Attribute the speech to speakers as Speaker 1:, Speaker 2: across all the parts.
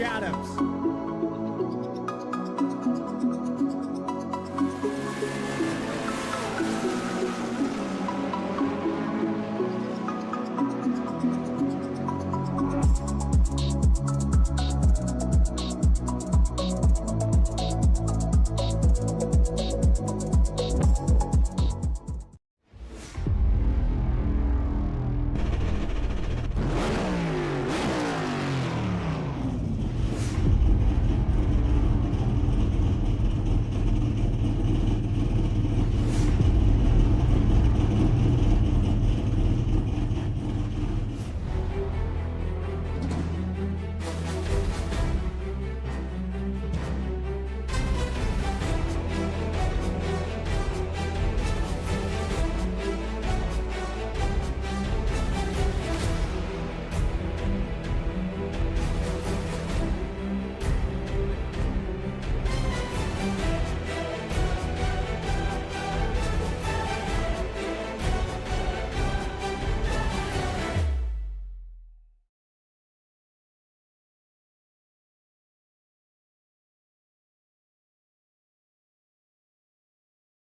Speaker 1: shadows.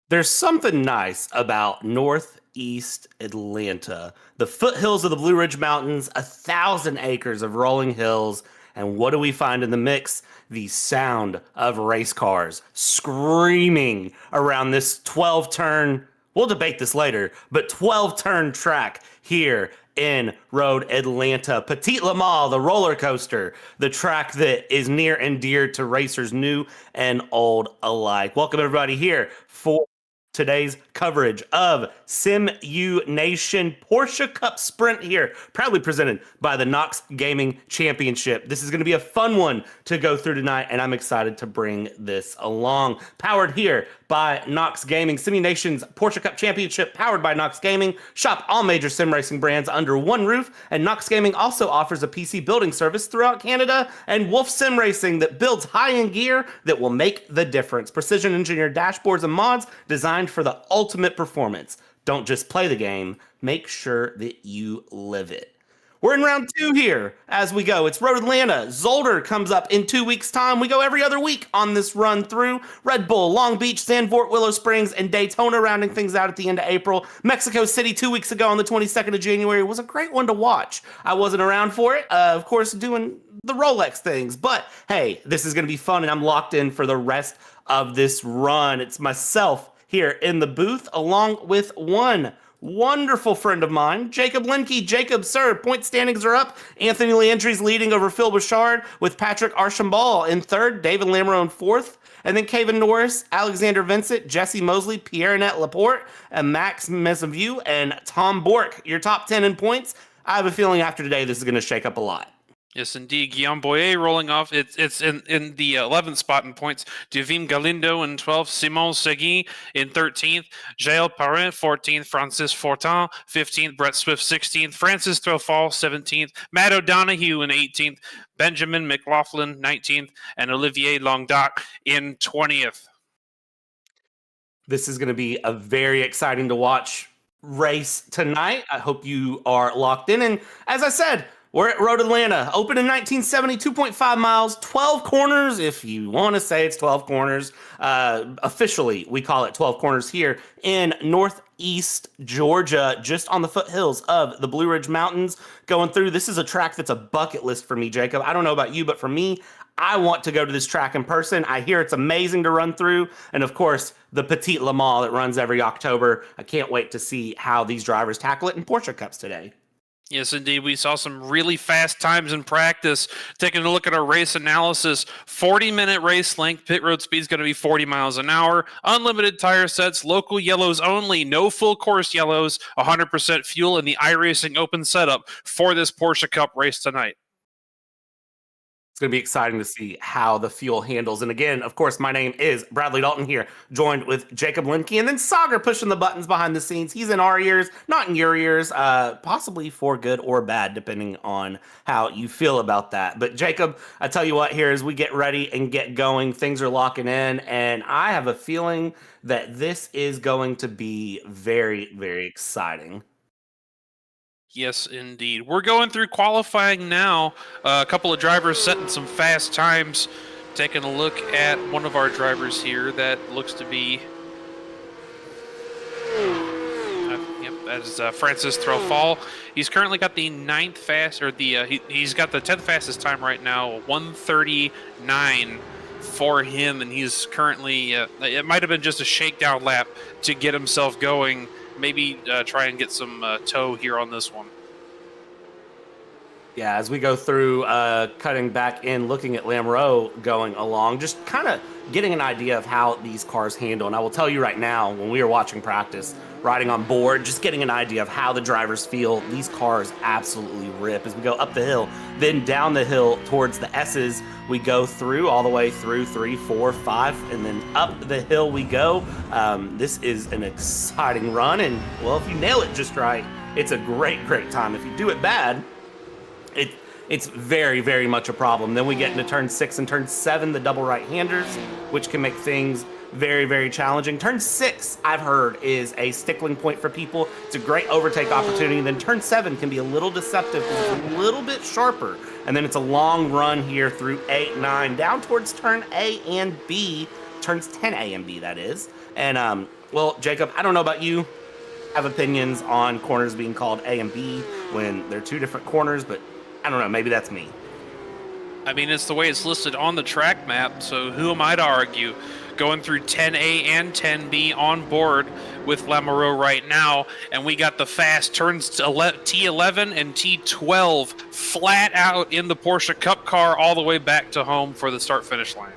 Speaker 2: There's something nice about Northeast Atlanta. The foothills of the Blue Ridge Mountains, 1,000 acres of rolling hills. And what do we find in the mix? The sound of race cars screaming around this 12 turn, we'll debate this later, but 12 turn track here in Road Atlanta. Petit Le Mans, the roller coaster, the track that is near and dear to racers new and old alike. Welcome everybody here for today's coverage of Simu Nation Porsche Cup Sprint here, proudly presented by the NOX Gaming Championship. This is going to be a fun one to go through tonight, and I'm excited to bring this along. Powered here by NOX Gaming, Simu Nation's Porsche Cup Championship, powered by NOX Gaming. Shop all major sim racing brands under one roof, and NOX Gaming also offers a PC building service throughout Canada, and Wolf Sim Racing that builds high-end gear that will make the difference. Precision engineered dashboards and mods designed for the ultimate performance. Don't just play the game, make sure that you live it. We're in round 2 here as we go. It's Road Atlanta. Zolder comes up in 2 weeks' time. We go every other week on this run through. Red Bull, Long Beach, Zandvoort, Willow Springs, and Daytona rounding things out at the end of April. Mexico City 2 weeks ago on the 22nd of January was a great one to watch. I wasn't around for it, of course, doing the Rolex things. But hey, this is going to be fun, and I'm locked in for the rest of this run. It's myself here in the booth, along with one wonderful friend of mine, Jacob Linke. Jacob, sir, point standings are up. Anthony Landry's leading over Phil Bouchard, with Patrick Archambault in third, David Lamoureux in fourth, and then Kevin Norris, Alexander Vincent, Jesse Mosley, Pierre-Annette Laporte, and Max Mesavue, and Tom Bork. Your top 10 in points. I have a feeling after today this is going to shake up a lot.
Speaker 3: Yes, indeed. Guillaume Boyer rolling off. It's in the 11th spot in points. Duvim Galindo in 12th. Simon Segui in 13th. Jael Parent 14th. Francis Fortin 15th. Brett Swift 16th. Francis Throfall 17th. Matt O'Donoghue in 18th. Benjamin McLaughlin 19th. And Olivier Languedoc in 20th.
Speaker 2: This is going to be a very exciting to watch race tonight. I hope you are locked in. And as I said, we're at Road Atlanta, opened in 1970, 2.5 miles, 12 corners, if you want to say it's 12 corners. Officially, we call it 12 corners here in Northeast Georgia, just on the foothills of the Blue Ridge Mountains. Going through, this is a track that's a bucket list for me, Jacob. I don't know about you, but for me, I want to go to this track in person. I hear it's amazing to run through. And of course, the Petit Le Mans that runs every October. I can't wait to see how these drivers tackle it in Porsche Cups today.
Speaker 3: Yes, indeed. We saw some really fast times in practice. Taking a look at our race analysis, 40-minute race length. Pit road speed is going to be 40 miles an hour. Unlimited tire sets, local yellows only, no full course yellows, 100% fuel in the iRacing open setup for this Porsche Cup race tonight.
Speaker 2: It's going to be exciting to see how the fuel handles. And again, of course, my name is Bradley Dalton here, joined with Jacob Linke, and then Sagar pushing the buttons behind the scenes. He's in our ears, not in your ears, possibly for good or bad, depending on how you feel about that. But Jacob, I tell you what, here as we get ready and get going, things are locking in, and I have a feeling that this is going to be very, very exciting.
Speaker 3: Yes, indeed. We're going through qualifying now. A couple of drivers setting some fast times. Taking a look at one of our drivers here that looks to be yep, that is Francis Trofal. He's currently got the ninth fast, or the he's got the 10th fastest time right now, 1:39 for him, and he's currently it might have been just a shakedown lap to get himself going. Maybe try and get some tow here on this one.
Speaker 2: Yeah, as we go through cutting back in, looking at Lamoureux going along, just kind of getting an idea of how these cars handle. And I will tell you right now, when we were watching practice, riding on board, just getting an idea of how the drivers feel, these cars absolutely rip. As we go up the hill, then down the hill towards the S's, we go through all the way through 3, 4, 5, and then up the hill we go. This is an exciting run, and well, if you nail it just right, it's a great, great time. If you do it bad, it's very, very much a problem. Then we get into turn 6 and turn 7, the double right-handers, which can make things very, very challenging. Turn 6, I've heard, is a stickling point for people. It's a great overtake opportunity. Then turn 7 can be a little deceptive because it's a little bit sharper. And then it's a long run here through 8, 9, down towards turn A and B, turns 10A and B, that is. And, well, Jacob, I don't know about you. I have opinions on corners being called A and B when they're two different corners, but I don't know, maybe that's me.
Speaker 3: I mean, it's the way it's listed on the track map, so who am I to argue? Going through 10A and 10B on board with Lamoureux right now, and we got the fast turns to T11 and T12 flat out in the Porsche Cup car all the way back to home for the start-finish line.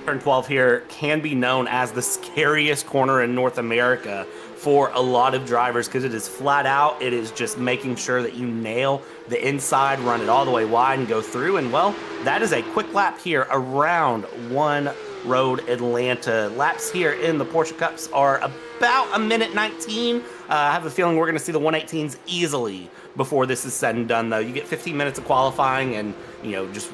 Speaker 2: Turn 12 here can be known as the scariest corner in North America for a lot of drivers because it is flat out. It is just making sure that you nail the inside, run it all the way wide and go through. And well, that is a quick lap here around One Road Atlanta. Laps here in the Porsche Cups are about 1:19. I have a feeling we're going to see the 1:18s easily before this is said and done, though. You get 15 minutes of qualifying and, you know, just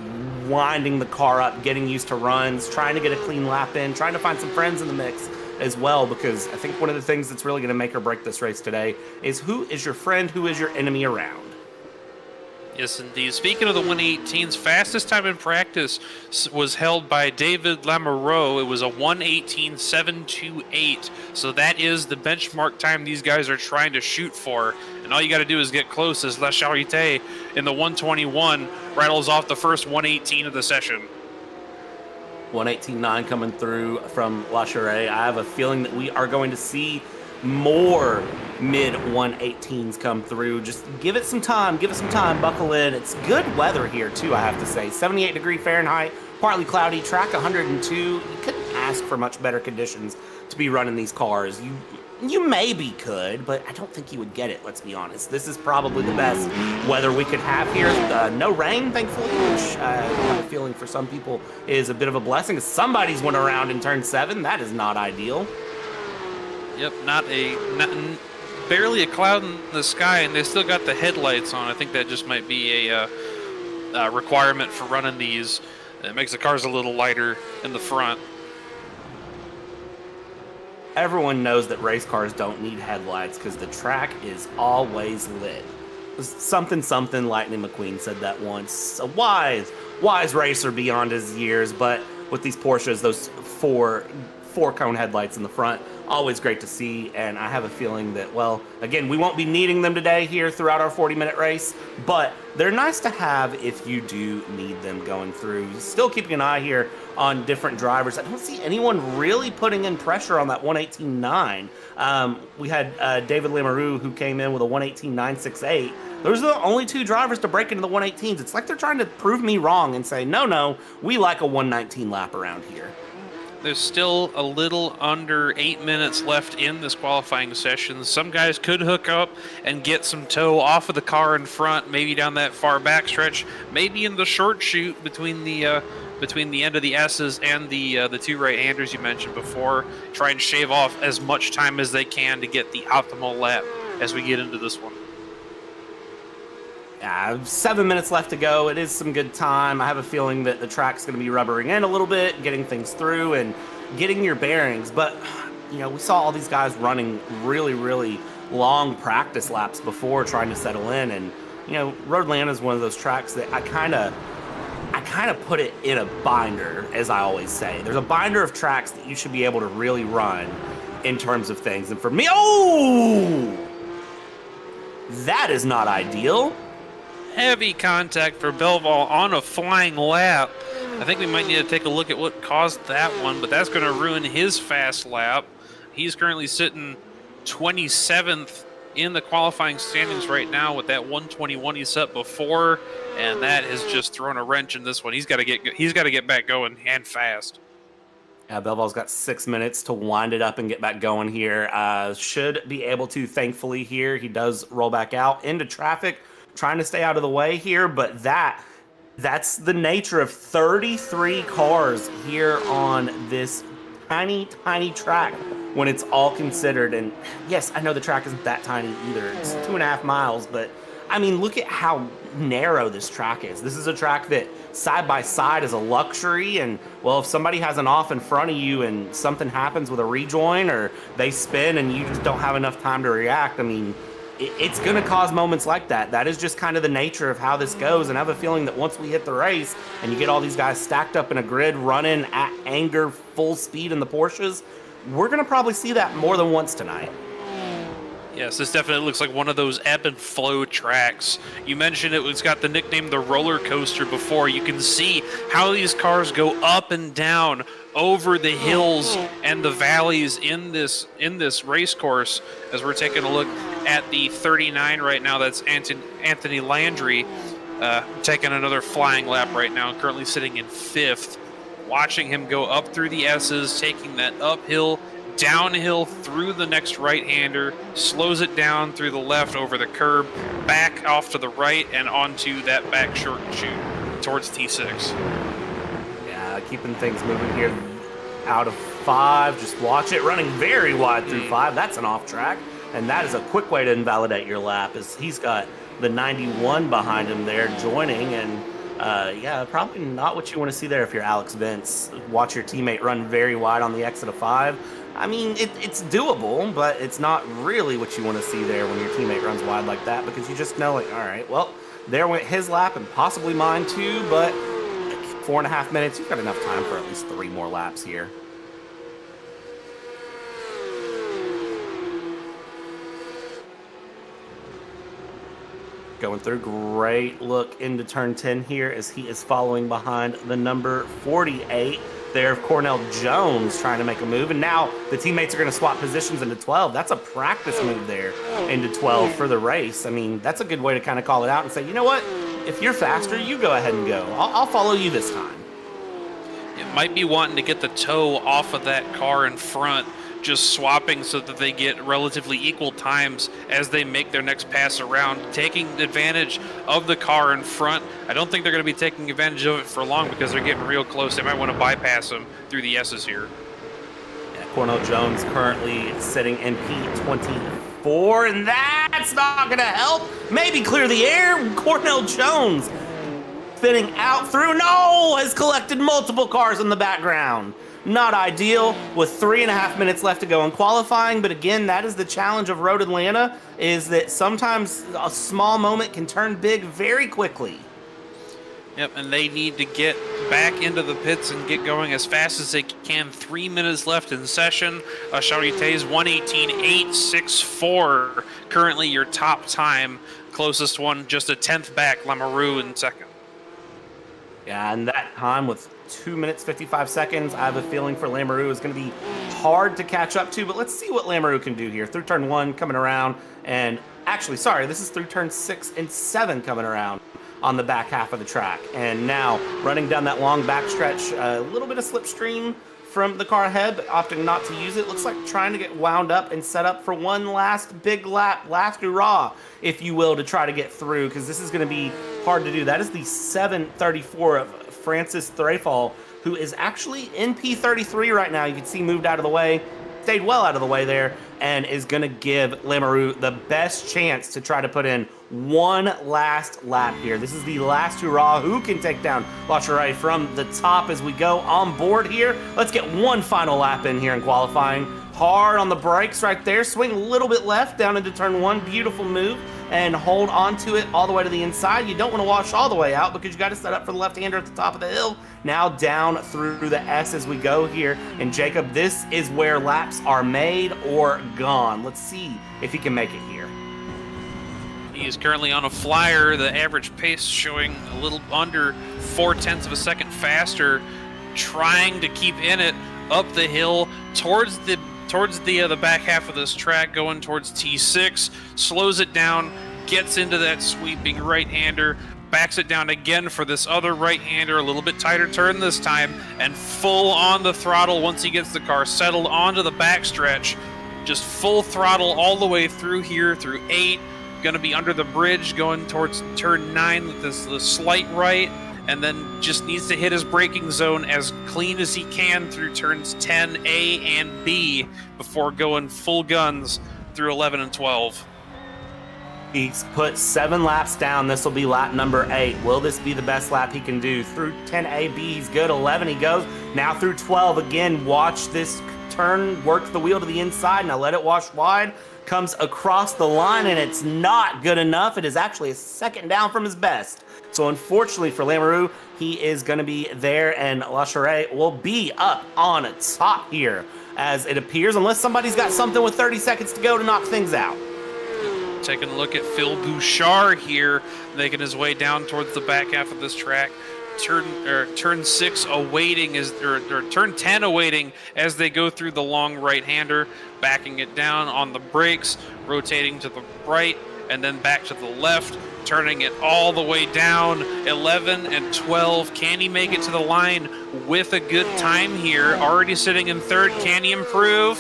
Speaker 2: winding the car up, getting used to runs, trying to get a clean lap in, trying to find some friends in the mix as well, because I think one of the things that's really going to make or break this race today is who is your friend, who is your enemy around.
Speaker 3: Yes, indeed. Speaking of the 1:18s, fastest time in practice was held by David Lamoureux. It was a 1:18.728. So that is the benchmark time these guys are trying to shoot for. And all you got to do is get close as La Charité in the 1:21 rattles off the first 1:18 of the session.
Speaker 2: 1:18.9 coming through from La Charité. I have a feeling that we are going to see more mid 1:18s come through. Just give it some time, buckle in. It's good weather here too, I have to say. 78 Fahrenheit, partly cloudy, track 102. You couldn't ask for much better conditions to be running these cars. You maybe could, but I don't think you would get it, let's be honest. This is probably the best weather we could have here. No rain, thankfully, which I have a feeling for some people is a bit of a blessing. Somebody's went around in turn 7. That is not ideal.
Speaker 3: Yep, barely a cloud in the sky, and they still got the headlights on. I think that just might be a requirement for running these. It makes the cars a little lighter in the front.
Speaker 2: Everyone knows that race cars don't need headlights because the track is always lit. Something, Lightning McQueen said that once. A wise racer beyond his years, but with these Porsches, those four cone headlights in the front, always great to see. And I have a feeling that, well, again, we won't be needing them today here throughout our 40-minute race, but they're nice to have if you do need them going through. Still keeping an eye here on different drivers. I don't see anyone really putting in pressure on that 1:18.9. We had David Lamoureux, who came in with a 1:18.968. Those are the only two drivers to break into the 1:18s. It's like they're trying to prove me wrong and say, no, we like a 1:19 lap around here.
Speaker 3: There's still a little under 8 minutes left in this qualifying session. Some guys could hook up and get some tow off of the car in front, maybe down that far back stretch, maybe in the short chute between the end of the S's and the two right-handers you mentioned before. Try and shave off as much time as they can to get the optimal lap as we get into this one.
Speaker 2: 7 minutes left to go. It is some good time. I have a feeling that the track's going to be rubbering in a little bit, getting things through and getting your bearings. But, you know, we saw all these guys running really, really long practice laps before trying to settle in. And, you know, Road Atlanta is one of those tracks that I kind of put it in a binder, as I always say. There's a binder of tracks that you should be able to really run in terms of things. And for me, oh, that is not ideal.
Speaker 3: Heavy contact for Belval on a flying lap. I think we might need to take a look at what caused that one, but that's going to ruin his fast lap. He's currently sitting 27th in the qualifying standings right now with that 121 he set before, and that has just thrown a wrench in this one. He's got to get back going and fast.
Speaker 2: Yeah, Belval's got 6 minutes to wind it up and get back going here. Should be able to, thankfully, here. He does roll back out into traffic, trying to stay out of the way here, but that's the nature of 33 cars here on this tiny, tiny track when it's all considered. And yes, I know the track isn't that tiny either. It's 2.5 miles, but I mean, look at how narrow this track is. This is a track that side by side is a luxury, and well, if somebody has an off in front of you and something happens with a rejoin or they spin and you just don't have enough time to react, I mean, it's going to cause moments like that. That is just kind of the nature of how this goes. And I have a feeling that once we hit the race and you get all these guys stacked up in a grid running at anger full speed in the Porsches, we're going to probably see that more than once tonight.
Speaker 3: Yes, this definitely looks like one of those ebb and flow tracks. You mentioned it's got the nickname the roller coaster before. You can see how these cars go up and down over the hills and the valleys in this race course. As we're taking a look at the 39 right now, that's Anthony Landry taking another flying lap right now, currently sitting in 5th. Watching him go up through the S's, taking that uphill, downhill through the next right-hander, slows it down through the left over the curb, back off to the right and onto that back short and shoot towards T6.
Speaker 2: Yeah, keeping things moving here out of 5. Just watch it running very wide through 5. That's an off track, and that is a quick way to invalidate your lap, as he's got the 91 behind him there joining. And yeah, probably not what you want to see there if you're Alex Vince. Watch your teammate run very wide on the exit of 5. I mean, it's doable, but it's not really what you want to see there when your teammate runs wide like that, because you just know, like, all right, well, there went his lap and possibly mine too, but 4.5 minutes, you've got enough time for at least 3 more laps here. Going through, great look into turn 10 here as he is following behind the number 48 there of Cornell Jones, trying to make a move. And now the teammates are going to swap positions into 12. That's a practice move there into 12 for the race. I mean, that's a good way to kind of call it out and say, you know what? If you're faster, you go ahead and go. I'll follow you this time.
Speaker 3: It might be wanting to get the toe off of that car in front, just swapping so that they get relatively equal times as they make their next pass around, taking advantage of the car in front. I don't think they're going to be taking advantage of it for long because they're getting real close. They might want to bypass them through the S's here.
Speaker 2: Yeah, Cornell Jones currently sitting in P24, and that's not going to help. Maybe clear the air. Cornell Jones spinning out through. No, has collected multiple cars in the background. Not ideal with 3.5 minutes left to go in qualifying, but again, that is the challenge of Road Atlanta, is that sometimes a small moment can turn big very quickly.
Speaker 3: Yep, and they need to get back into the pits and get going as fast as they can. 3 minutes left in session. Charité 1:18.864, currently your top time. Closest one just a 10th back, Lamoureux in second.
Speaker 2: Yeah, and that time with 2 minutes, 55 seconds, I have a feeling for Lamoureux is going to be hard to catch up to, but let's see what Lamoureux can do here. Through turn 1 coming around, and actually, sorry, this is through turn 6 and 7 coming around on the back half of the track. And now running down that long backstretch, a little bit of slipstream from the car ahead, but opting not to use it. Looks like trying to get wound up and set up for one last big lap, last hurrah, if you will, to try to get through, because this is going to be hard to do. That is the 734 of Francis Threfall, who is actually in P33 right now. You can see moved out of the way, stayed well out of the way there, and is going to give Lamoureux the best chance to try to put in one last lap here. This is the last hurrah. Who can take down Lacheray from the top as we go on board here? Let's get one final lap in here in qualifying. hard on the brakes right there. Swing a little bit left down into turn 1. Beautiful move. And hold on to it all the way to the inside. You don't want to wash all the way out because you got to set up for the left-hander at the top of the hill. Now down through the S as we go here. And Jacob, this is where laps are made or gone. Let's see if he can make it here.
Speaker 3: He is currently on a flyer. The average pace showing a little under 0.4 of a second faster, trying to keep in it up the hill towards the back half of this track, going towards T6, slows it down, gets into that sweeping right-hander, backs it down again for this other right-hander, a little bit tighter turn this time, and full on the throttle once he gets the car settled onto the backstretch. Just full throttle all the way through here, through 8, going to be under the bridge, going towards turn 9 with the slight right, and then just needs to hit his braking zone as clean as he can through turns 10, A, and B before going full guns through 11 and 12.
Speaker 2: He's put 7 laps down. This will be lap number 8. Will this be the best lap he can do? Through 10 A, B, he's good. 11, he goes. Now through 12, again, watch this turn, work the wheel to the inside. Now let it wash wide. Comes across the line, and it's not good enough. It is actually a second down from his best. So unfortunately for Lamoureux, he is going to be there, and Lacheret will be up on top here, as it appears, unless somebody's got something with 30 seconds to go to knock things out.
Speaker 3: Taking a look at Phil Bouchard here, making his way down towards the back half of this track. Turn 6 awaiting, or turn 10 awaiting as they go through the long right-hander, backing it down on the brakes, rotating to the right, and then back to the left, turning it all the way down. 11 and 12. Can he make it to the line with a good time here? Already sitting in third. Can he improve?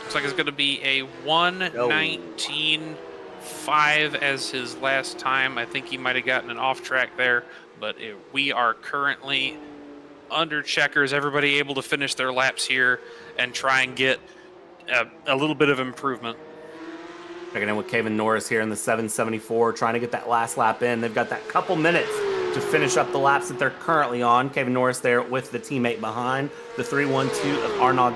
Speaker 3: Looks like it's going to be a 1:19.5 as his last time. I think he might have gotten an off track there, but we are currently under checkers. Everybody able to finish their laps here and try and get a little bit of improvement.
Speaker 2: Checking in with Kevin Norris here in the 774, trying to get that last lap in. They've got that couple minutes to finish up the laps that they're currently on. Kevin Norris there with the teammate behind, the 312 of Arnaud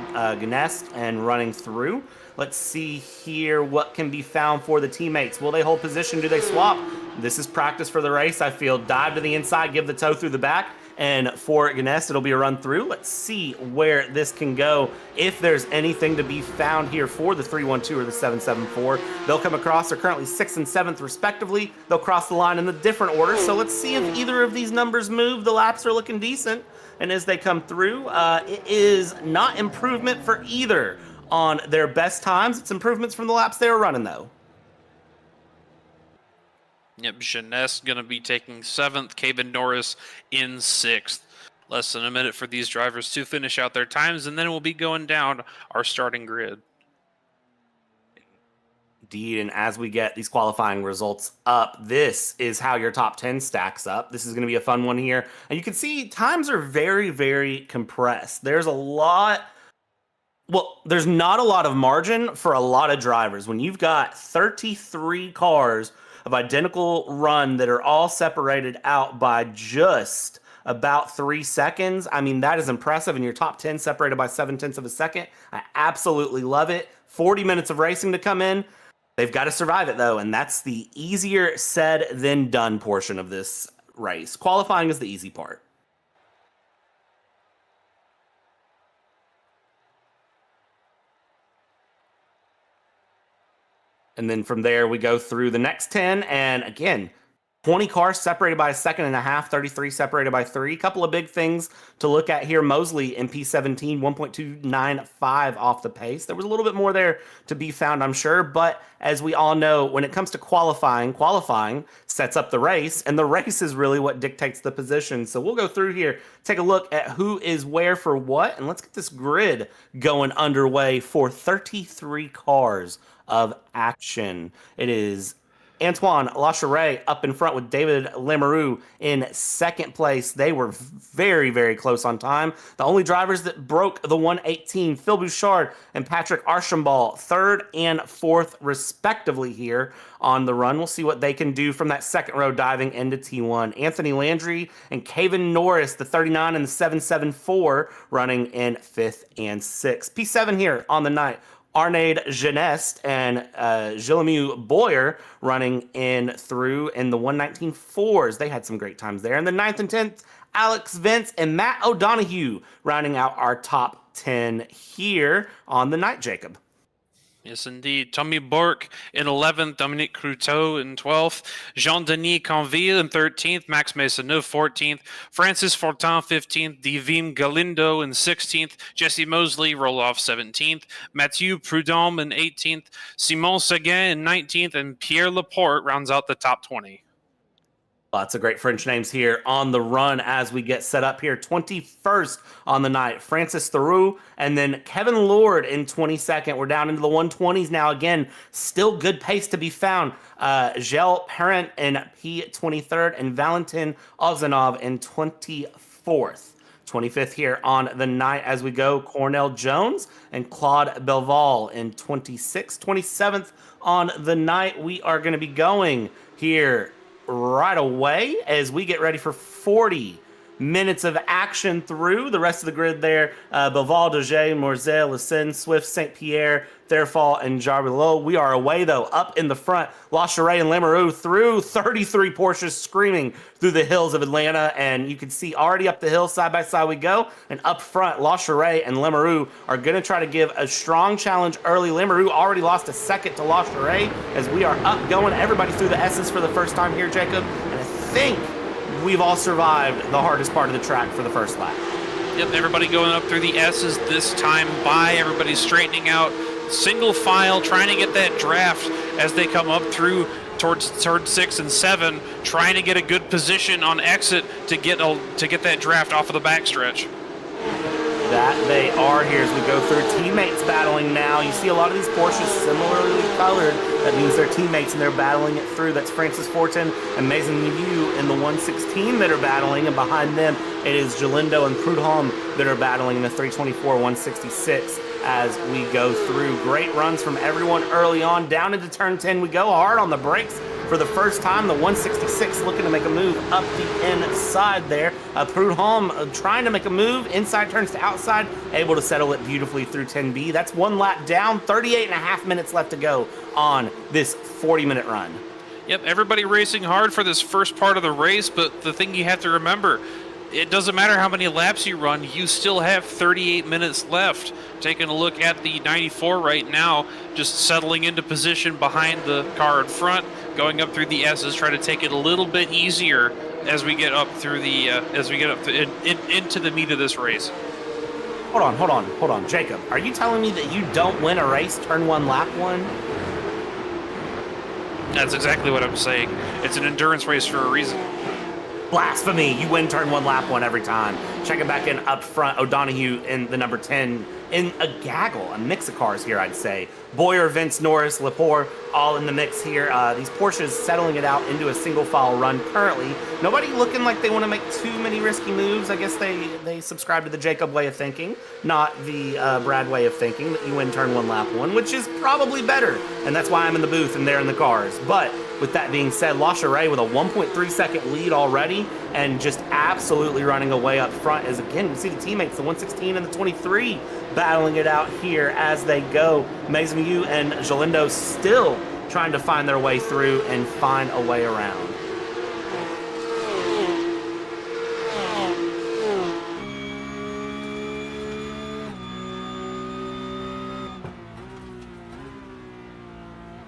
Speaker 2: Gnest, and running through. Let's see here what can be found for the teammates. Will they hold position? Do they swap? This is practice for the race, I feel. Dive to the inside, give the toe through the back. And for Gnest, it'll be a run through. Let's see where this can go. If there's anything to be found here for the 312 or the 774, they'll come across. They're currently 6th and 7th respectively. They'll cross the line in the different order. So let's see if either of these numbers move. The laps are looking decent. And as they come through, it is not improvement for either on their best times. It's improvements from the laps they were running, though.
Speaker 3: Yep, Jeunesse going to be taking 7th, Kevin Norris in 6th. Less than a minute for these drivers to finish out their times, and then we'll be going down our starting grid.
Speaker 2: Indeed, and as we get these qualifying results up, this is how your top 10 stacks up. This is going to be a fun one here. And you can see times are very, very compressed. There's a lot... Well, there's not a lot of margin for a lot of drivers. When you've got 33 cars of identical run that are all separated out by just about 3 seconds, I mean, that is impressive. And your top 10 separated by 0.7 of a second. I absolutely love it. 40 minutes of racing to come in. They've got to survive it, though, and that's the easier said than done portion of this race. Qualifying is the easy part. And then from there, we go through the next 10. And again, 20 cars separated by 1.5 seconds, 33 separated by 3. Couple of big things to look at here. Mosley in P17, 1.295 off the pace. There was a little bit more there to be found, I'm sure. But as we all know, when it comes to qualifying sets up the race. And the race is really what dictates the position. So we'll go through here, take a look at who is where for what. And let's get this grid going underway for 33 cars of action. It is Antoine Lacheray up in front with David Lemeroux in second place. They were very, very close on time. The only drivers that broke the 1:18, Phil Bouchard and Patrick Archambault, third and fourth respectively here on the run. We'll see what they can do from that second row diving into T1. Anthony Landry and Caven Norris, the 39 and the 774, running in fifth and sixth. P7 here on the night. Arnaud Genest and Gilles Boyer running in through in the 1:19.4s. They had some great times there. In the 9th and 10th, Alex Vince and Matt O'Donoghue rounding out our top 10 here on the night, Jacob.
Speaker 3: Yes, indeed. Tommy Bourque in 11th, Dominique Cruteau in 12th, Jean-Denis Conville in 13th, Max Maisonneuve 14th, Francis Fortin 15th, Divim Galindo in 16th, Jesse Mosley roll off 17th, Mathieu Prudhomme in 18th, Simon Seguin in 19th, and Pierre Laporte rounds out the top 20.
Speaker 2: Lots of great French names here on the run as we get set up here. 21st on the night, Francis Theroux, and then Kevin Lord in 22nd. We're down into the 120s now. Again, still good pace to be found. Gel Parent in P23rd and Valentin Ozanov in 24th. 25th here on the night as we go. Cornell Jones and Claude Belval in 26th. 27th on the night. We are going to be going here right away as we get ready for 40 minutes of action through the rest of the grid there. Belval, Doge, Morzel, Lassen, Swift, St. Pierre, Therfall, and Jarbillot. We are away, though, up in the front. Lacheray and Lemeroux through 33 Porsches screaming through the hills of Atlanta, and you can see already up the hill, side by side we go, and up front, Lacheray and Lemeroux are going to try to give a strong challenge early. Lemeroux already lost a second to Lacheray as we are up going. Everybody through the S's for the first time here, Jacob, and I think we've all survived the hardest part of the track for the first lap.
Speaker 3: Yep, everybody going up through the S's this time by. Everybody's straightening out, single file, trying to get that draft as they come up through towards 6 and 7, trying to get a good position on exit to get that draft off of the backstretch.
Speaker 2: That they are here as we go through. Teammates battling now. You see a lot of these Porsches similarly colored. That means they're teammates and they're battling it through. That's Francis Fortin and Maison Miu in the 116 that are battling, and behind them it is Galindo and Prudhomme that are battling in the 324 166 as we go through. Great runs from everyone early on. Down into turn 10 we go. Hard on the brakes for the first time. The 166 looking to make a move up the inside there. Prudhomme trying to make a move. Inside turns to outside. Able to settle it beautifully through 10B. That's one lap down. 38 and a half minutes left to go on this 40-minute run.
Speaker 3: Yep, everybody racing hard for this first part of the race, but the thing you have to remember, it doesn't matter how many laps you run, you still have 38 minutes left. Taking a look at the 94 right now, just settling into position behind the car in front, going up through the S's, trying to take it a little bit easier as we get up through the into the meat of this race.
Speaker 2: Hold on, Jacob. Are you telling me that you don't win a race turn 1 lap 1?
Speaker 3: That's exactly what I'm saying. It's an endurance race for a reason.
Speaker 2: Blasphemy. You win turn 1 lap 1 every time. Checking back in up front, O'Donoghue in the number 10 in a gaggle, a mix of cars here, I'd say. Boyer, Vince, Norris, Lepore, all in the mix here. These Porsches settling it out into a single file run currently. Nobody looking like they want to make too many risky moves. I guess they subscribe to the Jacob way of thinking, not the Brad way of thinking, that you win turn 1 lap 1, which is probably better. And that's why I'm in the booth and they're in the cars. But with that being said, Lacheray with a 1.3 second lead already and just absolutely running away up front as, again, we see the teammates, the 116 and the 23, battling it out here as they go. Maison Miu and Galindo still trying to find their way through and find a way around.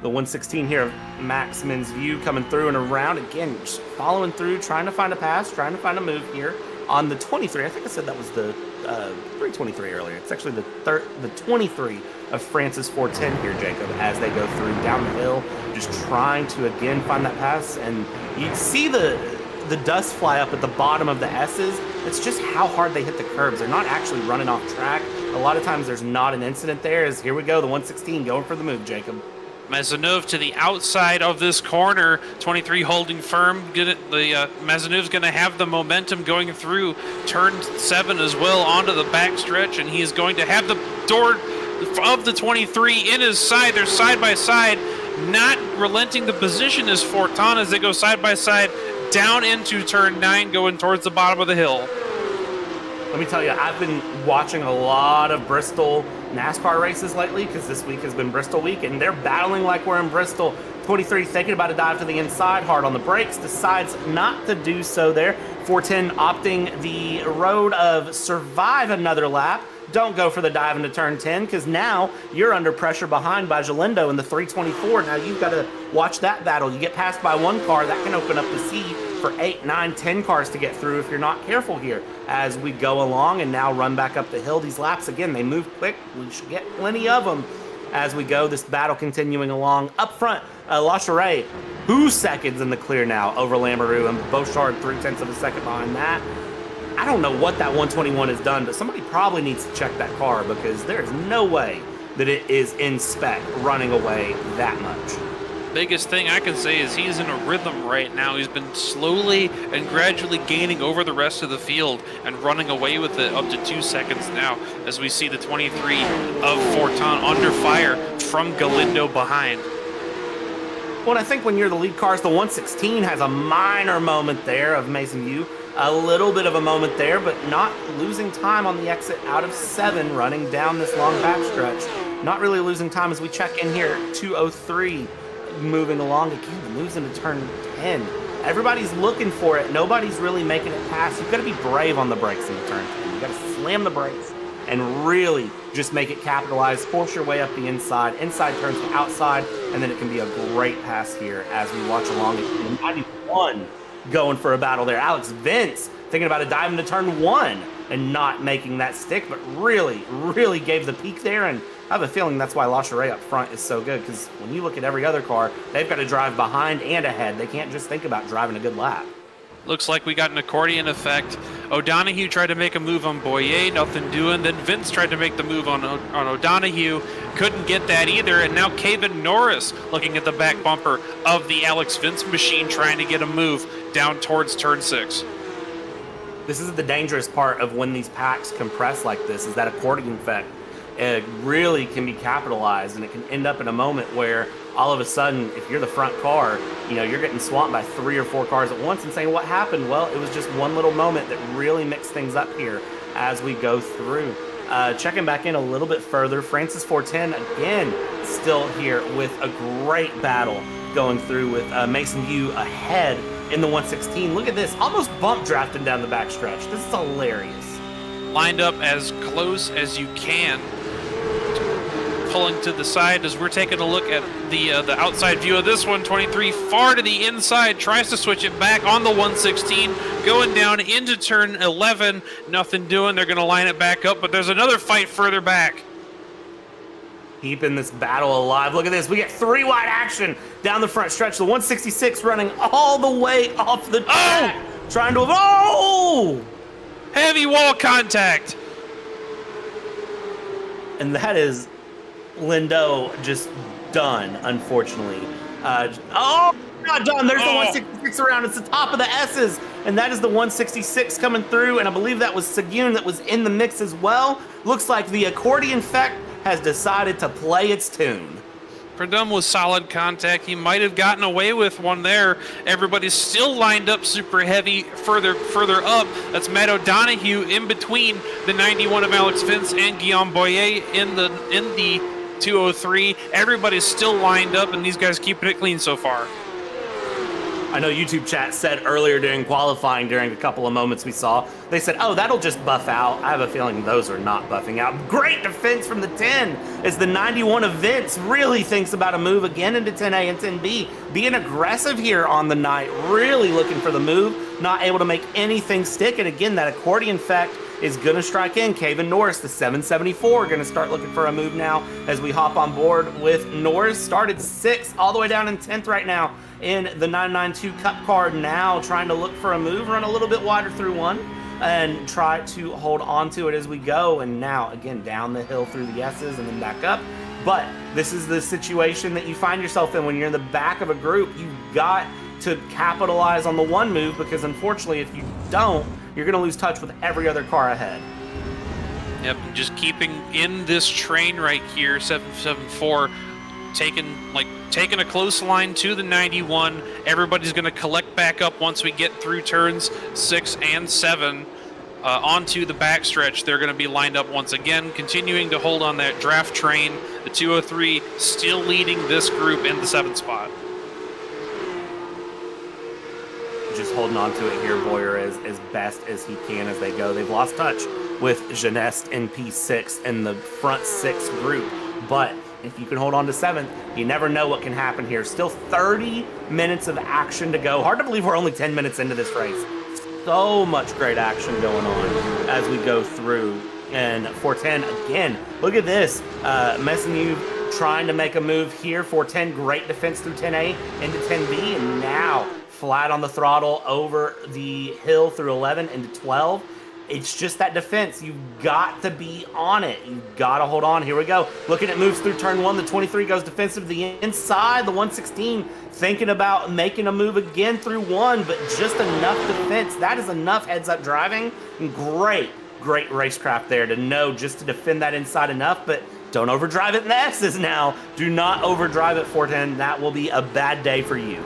Speaker 2: The 116 here of Max Min's-View coming through and around. Again, just following through, trying to find a pass, trying to find a move here. On the 23, I think I said that was the 323 earlier. It's actually the 23 of Francis 410 here, Jacob, as they go through down the hill, just trying to, again, find that pass. And you see the dust fly up at the bottom of the S's. It's just how hard they hit the curbs. They're not actually running off track. A lot of times there's not an incident there. As here we go, the 116 going for the move, Jacob.
Speaker 3: Mazenov to the outside of this corner. 23 holding firm. Mazenov's going to have the momentum going through turn 7 as well onto the back stretch, and he's going to have the door of the 23 in his side. They're side by side, not relenting the position as Fortin as they go side by side down into turn 9, going towards the bottom of the hill.
Speaker 2: Let me tell you, I've been watching a lot of Bristol NASCAR races lately because this week has been Bristol week, and they're battling like we're in Bristol. 23 thinking about a dive to the inside, hard on the brakes, decides not to do so there. 410 opting the road of survive another lap. Don't go for the dive into turn 10 because now you're under pressure behind by Galindo in the 324. Now you've got to watch that battle. You get passed by one car, that can open up the sea for 8, 9, 10 cars to get through if you're not careful here as we go along and now run back up the hill. These laps, again, they move quick. We should get plenty of them as we go. This battle continuing along. Up front, LaCharre, 2 seconds in the clear now over Lamoureux, and Bouchard 0.3 of a second behind that. I don't know what that 121 has done, but somebody probably needs to check that car because there's no way that it is in spec running away that much.
Speaker 3: Biggest thing I can say is he's in a rhythm right now. He's been slowly and gradually gaining over the rest of the field and running away with it up to 2 seconds now as we see the 23 of Fortin under fire from Galindo behind.
Speaker 2: Well, I think when you're the lead cars, the 116 has a minor moment there of Mason Yu. A little bit of a moment there, but not losing time on the exit out of 7, running down this long backstretch. Not really losing time as we check in here. 203 moving along again, moves into turn 10. Everybody's looking for it. Nobody's really making it pass. You've got to be brave on the brakes in the turn 10. You've got to slam the brakes and really just make it capitalize. Force your way up the inside. Inside turns to outside, and then it can be a great pass here as we watch along at 91. Going for a battle there. Alex Vince thinking about a dive into turn 1 and not making that stick, but really gave the peak there. And I have a feeling that's why LaCharre up front is so good, because when you look at every other car, they've got to drive behind and ahead. They can't just think about driving a good lap.
Speaker 3: Looks like we got an accordion effect. O'Donoghue tried to make a move on Boyer, nothing doing. Then Vince tried to make the move on O'Donoghue, couldn't get that either. And now Kevin Norris looking at the back bumper of the Alex Vince machine, trying to get a move down towards turn 6.
Speaker 2: This is the dangerous part of when these packs compress like this, is that accordion effect. It really can be capitalized, and it can end up in a moment where all of a sudden, if you're the front car, you know, you're getting swamped by 3 or 4 cars at once and saying, what happened? Well, it was just one little moment that really mixed things up here as we go through. Checking back in a little bit further, Francis 410 again still here with a great battle going through with Mason Yu ahead in the 116. Look at this, almost bump drafting down the backstretch. This is hilarious.
Speaker 3: Lined up as close as you can, pulling to the side as we're taking a look at the outside view of this one. 23 far to the inside, tries to switch it back on the 116, going down into turn 11. Nothing doing. They're going to line it back up, but there's another fight further back.
Speaker 2: Keeping this battle alive. Look at this. We get 3 wide action down the front stretch. The 166 running all the way off the track. Trying to... Oh!
Speaker 3: Heavy wall contact.
Speaker 2: And that is Lindo just done, unfortunately. Not done. There's the 166 around. It's the top of the S's. And that is the 166 coming through. And I believe that was Segun that was in the mix as well. Looks like the accordion effect has decided to play its tune.
Speaker 3: Perdum was solid contact. He might have gotten away with one there. Everybody's still lined up super heavy further up. That's Matt O'Donoghue in between the 91 of Alex Vince and Guillaume Boyer in the 203. Everybody's still lined up, and these guys keeping it clean so far.
Speaker 2: I know YouTube chat said earlier during qualifying, during a couple of moments we saw, they said, oh, that'll just buff out. I have a feeling those are not buffing out. Great defense from the 10 as the 91 of Vince really thinks about a move again into 10A and 10B. Being aggressive here on the night, really looking for the move, not able to make anything stick. And again, that accordion effect is going to strike in. Kevin Norris, the 774, going to start looking for a move now as we hop on board with Norris. Started 6th, all the way down in 10th right now in the 992 Cup car, now trying to look for a move, run a little bit wider through 1. and try to hold on to it as we go. And now, again, down the hill through the S's and then back up. But this is the situation that you find yourself in when you're in the back of a group. You've got to capitalize on the one move, because unfortunately, if you don't, you're going to lose touch with every other car ahead.
Speaker 3: Yep, just keeping in this train right here, 774, taking a close line to the 91. Everybody's going to collect back up once we get through turns 6 and 7 onto the backstretch. They're going to be lined up once again, continuing to hold on that draft train. The 203 still leading this group in the 7th spot.
Speaker 2: Just holding on to it here, Boyer, as best as he can as they go. They've lost touch with Geneste in P6 in the front 6 group, but if you can hold on to 7th, you never know what can happen here. Still 30 minutes of action to go. Hard to believe we're only 10 minutes into this race. So much great action going on as we go through. And 410, again, look at this. Messinue trying to make a move here. 410, great defense through 10A into 10B, and now flat on the throttle over the hill through 11 into 12. It's just that defense. You've got to be on it. You've got to hold on. Here we go. Looking at moves through turn 1. The 23 goes defensive to the inside. The 116 thinking about making a move again through 1, but just enough defense. That is enough heads-up driving. And great racecraft there to know just to defend that inside enough, but don't overdrive it in the S's now. Do not overdrive it, 410. That will be a bad day for you.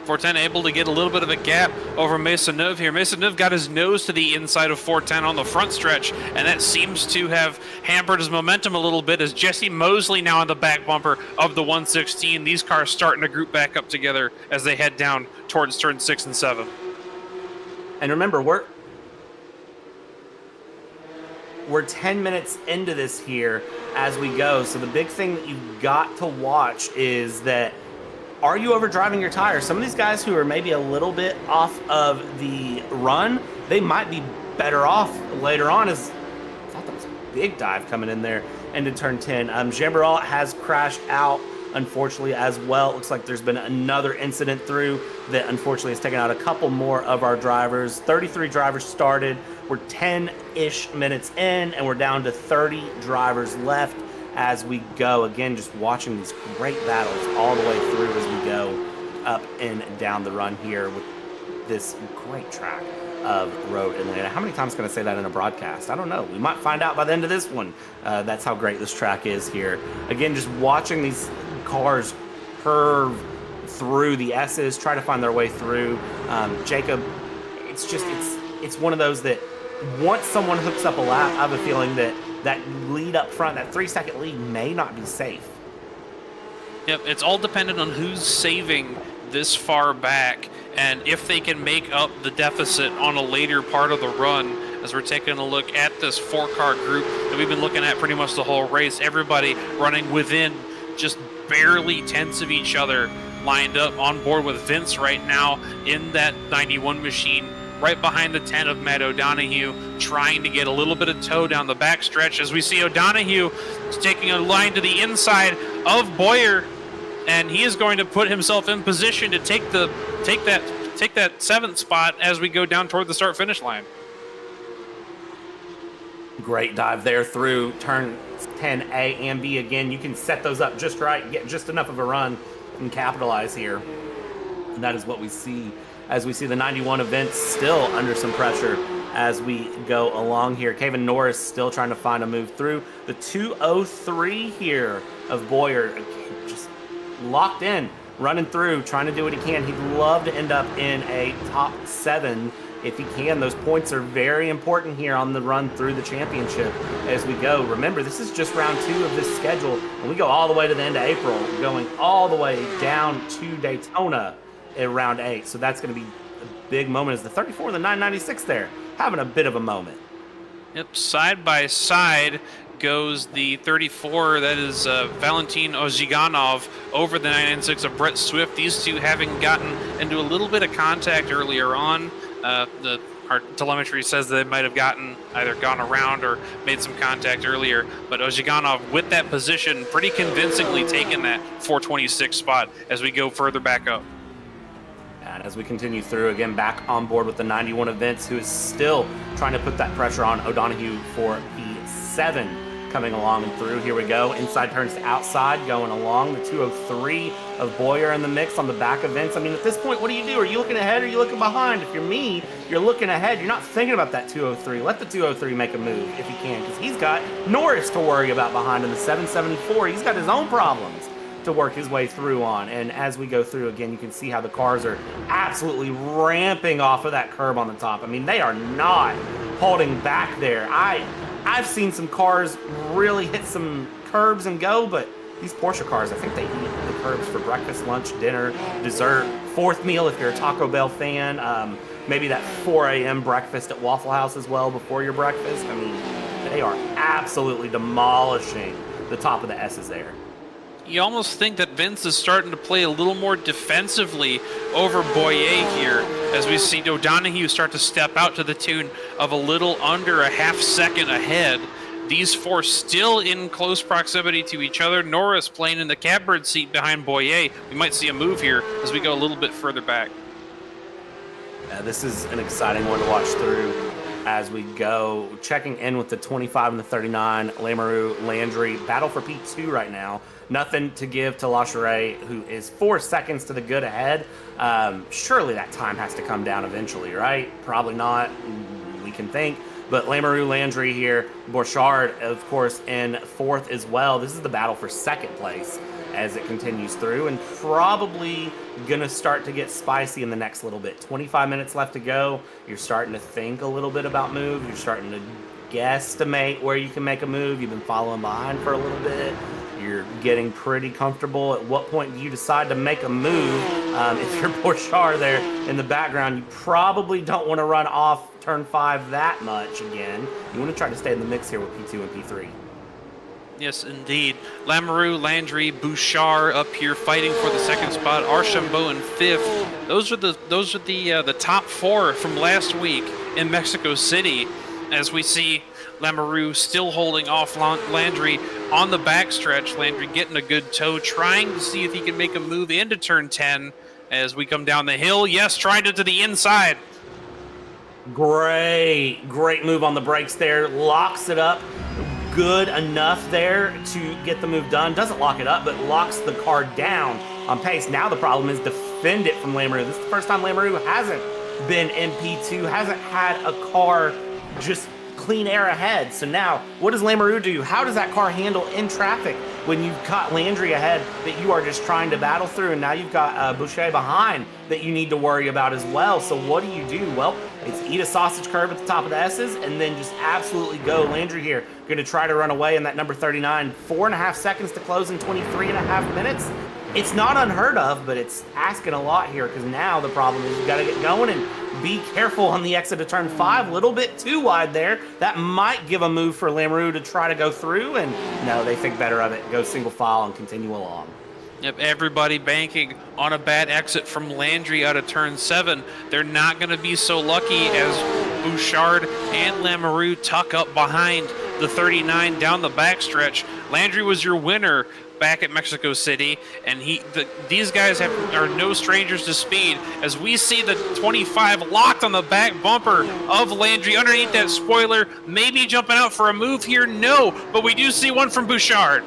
Speaker 3: 410 able to get a little bit of a gap over Maisonneuve here. Maisonneuve got his nose to the inside of 410 on the front stretch, and that seems to have hampered his momentum a little bit as Jesse Mosley now on the back bumper of the 116. These cars starting to group back up together as they head down towards turn 6 and 7.
Speaker 2: And remember, we're 10 minutes into this here as we go. So the big thing that you've got to watch is that, are you overdriving your tires? Some of these guys who are maybe a little bit off of the run, they might be better off later on. I thought that was a big dive coming in there into turn 10. Jambarol has crashed out, unfortunately, as well. It looks like there's been another incident through that unfortunately has taken out a couple more of our drivers. 33 drivers started. We're 10-ish minutes in, and we're down to 30 drivers left as we go. Again, just watching these great battles all the way through as we go up and down the run here with this great track of road in Atlanta. How many times can I say that in a broadcast? I don't know. We might find out by the end of this one. That's how great this track is here. Again, just watching these cars curve through the S's, try to find their way through. Jacob, it's one of those that once someone hooks up a lap, I have a feeling that lead up front, that 3-second lead, may not be safe.
Speaker 3: Yep, it's all dependent on who's saving this far back and if they can make up the deficit on a later part of the run. As we're taking a look at this 4-car group that we've been looking at pretty much the whole race, everybody running within just barely tenths of each other, lined up on board with Vince right now in that 91 machine, right behind the 10 of Matt O'Donoghue, trying to get a little bit of toe down the backstretch as we see O'Donoghue taking a line to the inside of Boyer, and he is going to put himself in position to take that 7th spot as we go down toward the start-finish line. Great
Speaker 2: dive there through turn 10A and B. Again, you can set those up just right, get just enough of a run, and capitalize here. And that is what we see as we see the 91 events still under some pressure as we go along here. Kevin Norris still trying to find a move through. The 203 here of Boyer, just locked in, running through, trying to do what he can. He'd love to end up in a top 7 if he can. Those points are very important here on the run through the championship as we go. Remember, this is just round 2 of this schedule, and we go all the way to the end of April, going all the way down to Daytona in round 8. So that's going to be a big moment as the 34 and the 996 there having a bit of a moment.
Speaker 3: Yep, side by side goes the 34, that is Valentin Ozhiganov, over the 996 of Brett Swift. These two having gotten into a little bit of contact earlier on. Our telemetry says they might have either gone around or made some contact earlier, but Ozhiganov with that position pretty convincingly taking that 426 spot as we go further back up.
Speaker 2: And And as we continue through, again, back on board with the 91 events, who is still trying to put that pressure on O'Donoghue for P7 coming along and through. Here we go. Inside turns to outside going along. The 203 of Boyer in the mix on the back events. I mean, at this point, what do? Are you looking ahead or are you looking behind? If you're me, you're looking ahead. You're not thinking about that 203. Let the 203 make a move if he can, because he's got Norris to worry about behind in the 774. He's got his own problems to work his way through on. And as we go through, again, you can see how the cars are absolutely ramping off of that curb on the top. I mean, they are not holding back there. I've seen some cars really hit some curbs and go, but these Porsche cars, I think they eat the curbs for breakfast, lunch, dinner, dessert, fourth meal if you're a Taco Bell fan, maybe that 4 a.m. breakfast at Waffle House as well before your breakfast. I mean, they are absolutely demolishing the top of the S's there.
Speaker 3: You almost think that Vince is starting to play a little more defensively over Boyer here, as we see O'Donoghue start to step out to the tune of a little under a half second ahead. These four still in close proximity to each other. Norris playing in the catbird seat behind Boyer. We might see a move here as we go a little bit further back.
Speaker 2: This is an exciting one to watch through as we go. Checking in with the 25 and the 39, Lamoureux, Landry, battle for P2 right now. Nothing to give to LaCharre, who is 4 seconds to the good ahead. Surely that time has to come down eventually, right? Probably not, we can think. But Lamoureux, Landry here, Bouchard, of course, in fourth as well. This is the battle for second place as it continues through, and probably gonna start to get spicy in the next little bit. 25 minutes left to go. You're starting to think a little bit about moves. You're starting to guesstimate where you can make a move. You've been following behind for a little bit. You're getting pretty comfortable. At what point do you decide to make a move? If you're Bouchard there in the background, you probably don't want to run off turn 5 that much again. You want to try to stay in the mix here with P2 and P3.
Speaker 3: Yes, indeed. Lamoureux, Landry, Bouchard up here fighting for the second spot. Archambault in fifth. Those are the top four from last week in Mexico City. As we see Lamoureux still holding off Landry on the backstretch. Landry getting a good toe, trying to see if he can make a move into turn 10 as we come down the hill. Yes, tried it to the inside.
Speaker 2: Great move on the brakes there. Locks it up good enough there to get the move done. Doesn't lock it up, but locks the car down on pace. Now the problem is defend it from Lamoureux. This is the first time Lamoureux hasn't been in P2, hasn't had a car just clean air ahead. So now, what does Lamoureux do? How does that car handle in traffic when you've got Landry ahead that you are just trying to battle through, and now you've got Boucher behind that you need to worry about as well? So what do? Well, it's eat a sausage curve at the top of the S's and then just absolutely go. Landry here going to try to run away in that number 39. 4.5 seconds to close in 23.5 minutes. It's not unheard of, but it's asking a lot here, because now the problem is you got to get going and be careful on the exit to turn 5. A little bit too wide there. That might give a move for Lamoureux to try to go through, and no, they think better of it. Go single file and continue along.
Speaker 3: Yep, everybody banking on a bad exit from Landry out of turn 7. They're not going to be so lucky as Bouchard and Lamoureux tuck up behind the 39 down the backstretch. Landry was your winner back at Mexico City, and these guys are no strangers to speed, as we see the 25 locked on the back bumper of Landry underneath that spoiler, maybe jumping out for a move here. No, but we do see one from Bouchard.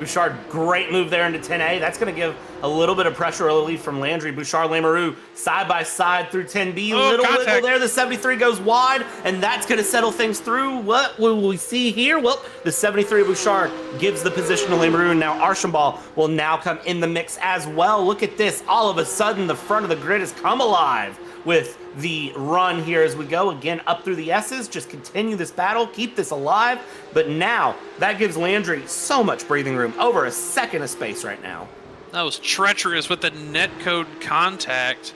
Speaker 2: Bouchard, great move there into 10A. That's going to give a little bit of pressure relief from Landry. Bouchard, Lamoureux, side by side through 10B. Little wiggle there. The 73 goes wide, and that's going to settle things through. What will we see here? Well, the 73 Bouchard gives the position to Lamoureux, and now Archambault will now come in the mix as well. Look at this. All of a sudden, the front of the grid has come alive with the run here as we go again up through the S's. Just continue this battle, keep this alive. But now that gives Landry so much breathing room, over a second of space right now.
Speaker 3: That was treacherous with the netcode contact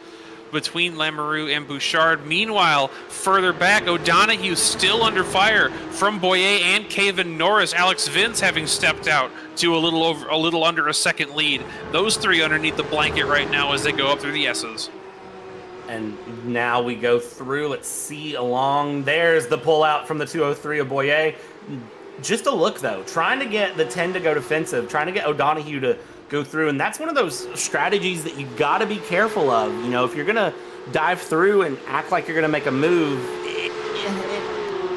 Speaker 3: between Lamoureux and Bouchard. Meanwhile, further back, O'Donoghue still under fire from Boyer and Kevin Norris. Alex Vince having stepped out to a little under a second lead. Those three underneath the blanket right now as they go up through the S's.
Speaker 2: And now we go through. Let's see along. There's the pullout from the 203 of Boyer. Just a look, though. Trying to get the 10 to go defensive. Trying to get O'Donoghue to go through. And that's one of those strategies that you got to be careful of. You know, if you're going to dive through and act like you're going to make a move,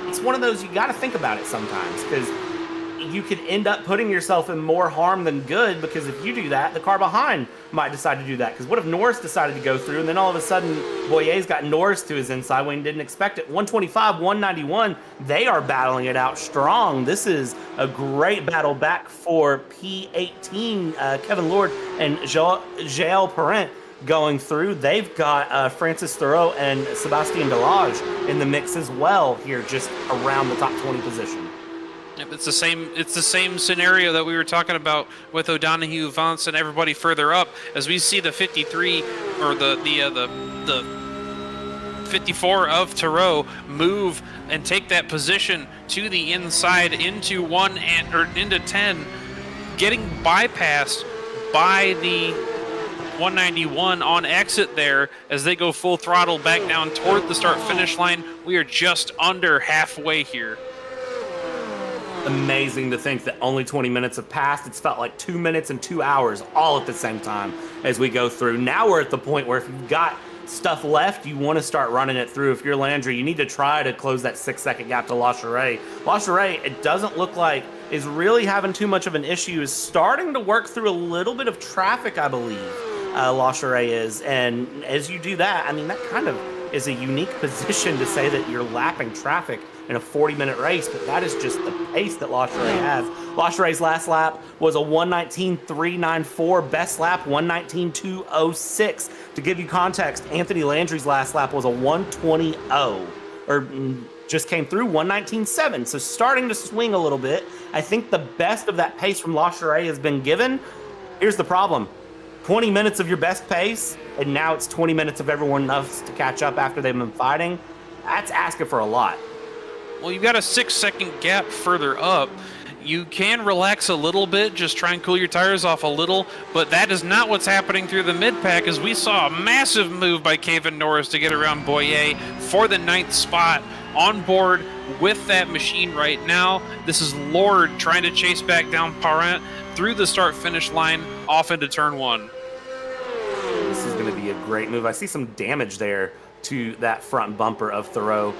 Speaker 2: it's one of those you got to think about it sometimes, because you could end up putting yourself in more harm than good, because if you do that, the car behind might decide to do that. Because what if Norris decided to go through, and then all of a sudden Boyer's got Norris to his inside when he didn't expect it? 125, 191, they are battling it out strong. This is a great battle back for P18, Kevin Lord and Jael Parent going through. They've got Francis Thoreau and Sebastien Delage in the mix as well here, just around the top 20 position.
Speaker 3: Yep, it's the same scenario that we were talking about with O'Donoghue, Vance, and everybody further up, as we see the 53 or the 54 of Thoreau move and take that position to the inside into 10, getting bypassed by the 191 on exit there as they go full throttle back down toward the start finish line. We are just under halfway here.
Speaker 2: Amazing to think that only 20 minutes have passed. It's felt like 2 minutes and 2 hours all at the same time as we go through. Now we're at the point where if you've got stuff left, you want to start running it through. If you're Landry, you need to try to close that 6-second gap to LaCharre. LaCharre, it doesn't look like is really having too much of an issue, is starting to work through a little bit of traffic, I believe, LaCharre is. And as you do that, I mean, that kind of is a unique position to say that you're lapping traffic in a 40-minute race, but that is just the pace that LaCharre has. LaCharre's last lap was a 1:19.394, best lap 1:19.206. To give you context, Anthony Landry's last lap was a 1:20.0, or just came through 1:19.7, so starting to swing a little bit. I think the best of that pace from LaCharre has been given. Here's the problem. 20 minutes of your best pace, and now it's 20 minutes of everyone else to catch up after they've been fighting. That's asking for a lot.
Speaker 3: Well, you've got a 6-second gap further up. You can relax a little bit, just try and cool your tires off a little, but that is not what's happening through the mid-pack, as we saw a massive move by Kevin Norris to get around Boyer for the 9th spot. On board with that machine right now. This is Lord trying to chase back down Parent through the start-finish line off into turn 1.
Speaker 2: This is going to be a great move. I see some damage there to that front bumper of Thoreau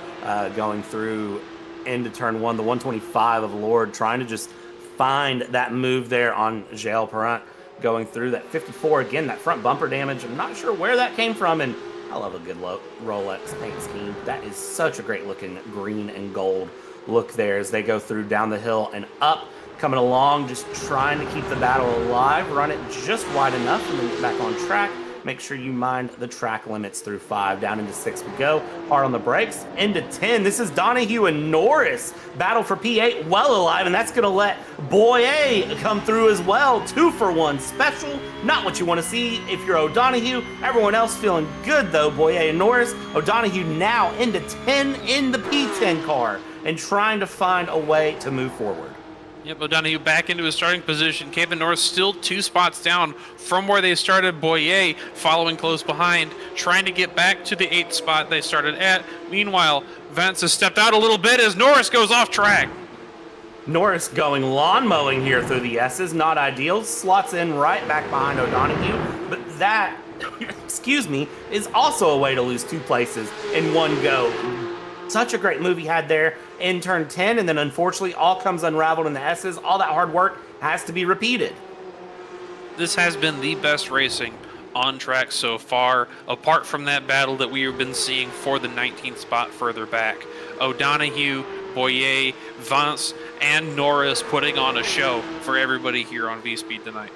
Speaker 2: going through into turn 1. The 125 of Lord trying to just find that move there on Jael Parent going through. That 54, again, that front bumper damage. I'm not sure where that came from, and I love a good Rolex paint scheme. That is such a great looking green and gold look there as they go through down the hill and up, coming along, just trying to keep the battle alive, run it just wide enough and then get back on track. Make sure you mind the track limits through 5. Down into 6 we go. Hard on the brakes. Into 10. This is Donoghue and Norris. Battle for P8 well alive, and that's going to let Boyer come through as well. 2-for-1 special. Not what you want to see if you're O'Donoghue. Everyone else feeling good, though. Boyer and Norris. O'Donoghue now into 10 in the P10 car and trying to find a way to move forward.
Speaker 3: Yep, O'Donoghue back into his starting position. Kevin Norris still 2 spots down from where they started. Boyer following close behind, trying to get back to the 8th spot they started at. Meanwhile, Vance has stepped out a little bit as Norris goes off track.
Speaker 2: Norris going lawn mowing here through the S's. Not ideal. Slots in right back behind O'Donoghue. But that, excuse me, is also a way to lose 2 places in one go. Such a great move he had there in turn 10, and then unfortunately all comes unraveled in the S's. All that hard work has to be repeated.
Speaker 3: This has been the best racing on track so far, apart from that battle that we have been seeing for the 19th spot further back. O'Donoghue, Boyer, Vance, and Norris putting on a show for everybody here on V-Speed tonight.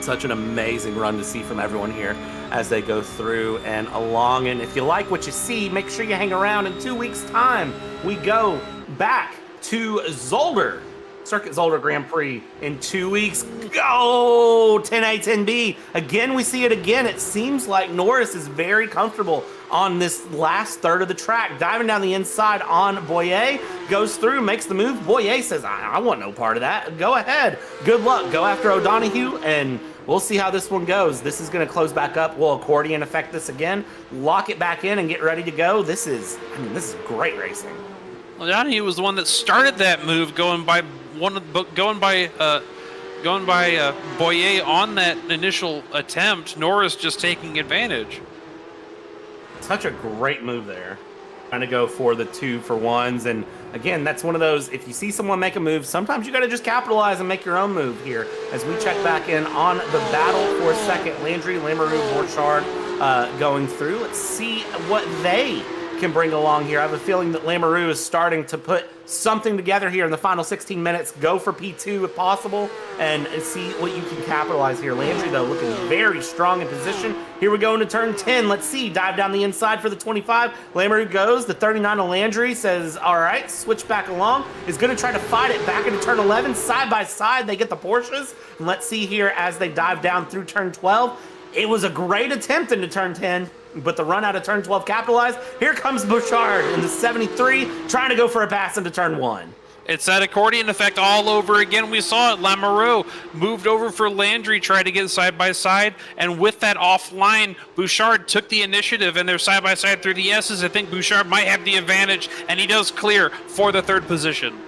Speaker 2: Such an amazing run to see from everyone here as they go through and along. And if you like what you see, make sure you hang around. In 2 weeks' time, we go back to Zolder, Circuit Zolder Grand Prix in 2 weeks. Go 10A, 10B. Again, we see it again. It seems like Norris is very comfortable on this last third of the track. Diving down the inside on Boyer. Goes through, makes the move. Boyer says, I want no part of that. Go ahead. Good luck. Go after O'Donoghue, and we'll see how this one goes. This is going to close back up. We'll accordion effect this again. Lock it back in and get ready to go. This is great racing.
Speaker 3: O'Donoghue was the one that started that move, going by going by Boyer on that initial attempt. Norris just taking advantage.
Speaker 2: Such a great move there. Trying to go for the 2-for-1s. And again, that's one of those, if you see someone make a move, sometimes you got to just capitalize and make your own move here. As we check back in on the battle for second, Landry, Lamoureux, Borchardt going through. Let's see what they can bring along here. I have a feeling that Lamoureux is starting to put something together here in the final 16 minutes. Go for P2 if possible and see what you can capitalize here. Landry, though, looking very strong in position. Here we go into turn 10. Let's see. Dive down the inside for the 25. Lamoureux goes. The 39 of Landry says, all right, switch back along. Is going to try to fight it back into turn 11. Side by side, they get the Porsches. And let's see here as they dive down through turn 12. It was a great attempt into turn 10, but the run out of turn 12 capitalized. Here comes Bouchard in the 73, trying to go for a pass into turn 1.
Speaker 3: It's that accordion effect all over again. We saw it. Lamoureux moved over for Landry, tried to get side by side, and with that offline, Bouchard took the initiative, and they're side by side through the S's. I think Bouchard might have the advantage, and he does clear for the third position.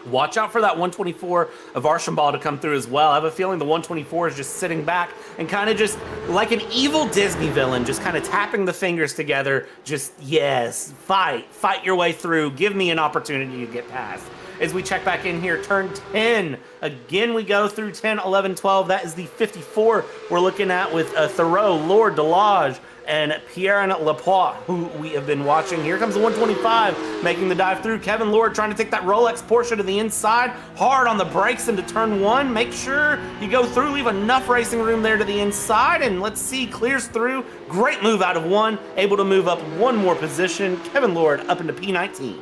Speaker 2: Watch out for that 124 of Archambault to come through as well. I have a feeling the 124 is just sitting back and kind of just like an evil Disney villain, just kind of tapping the fingers together. Just, yes, fight your way through. Give me an opportunity to get past. As we check back in here, turn 10. Again, we go through 10, 11, 12. That is the 54 we're looking at with Thoreau, Lord, Delage, and Pierre and Lapointe, who we have been watching. Here comes the 125, making the dive through. Kevin Lord trying to take that Rolex Porsche to the inside. Hard on the brakes into turn 1. Make sure you go through, leave enough racing room there to the inside, and let's see, clears through. Great move out of 1, able to move up 1 more position. Kevin Lord up into P19.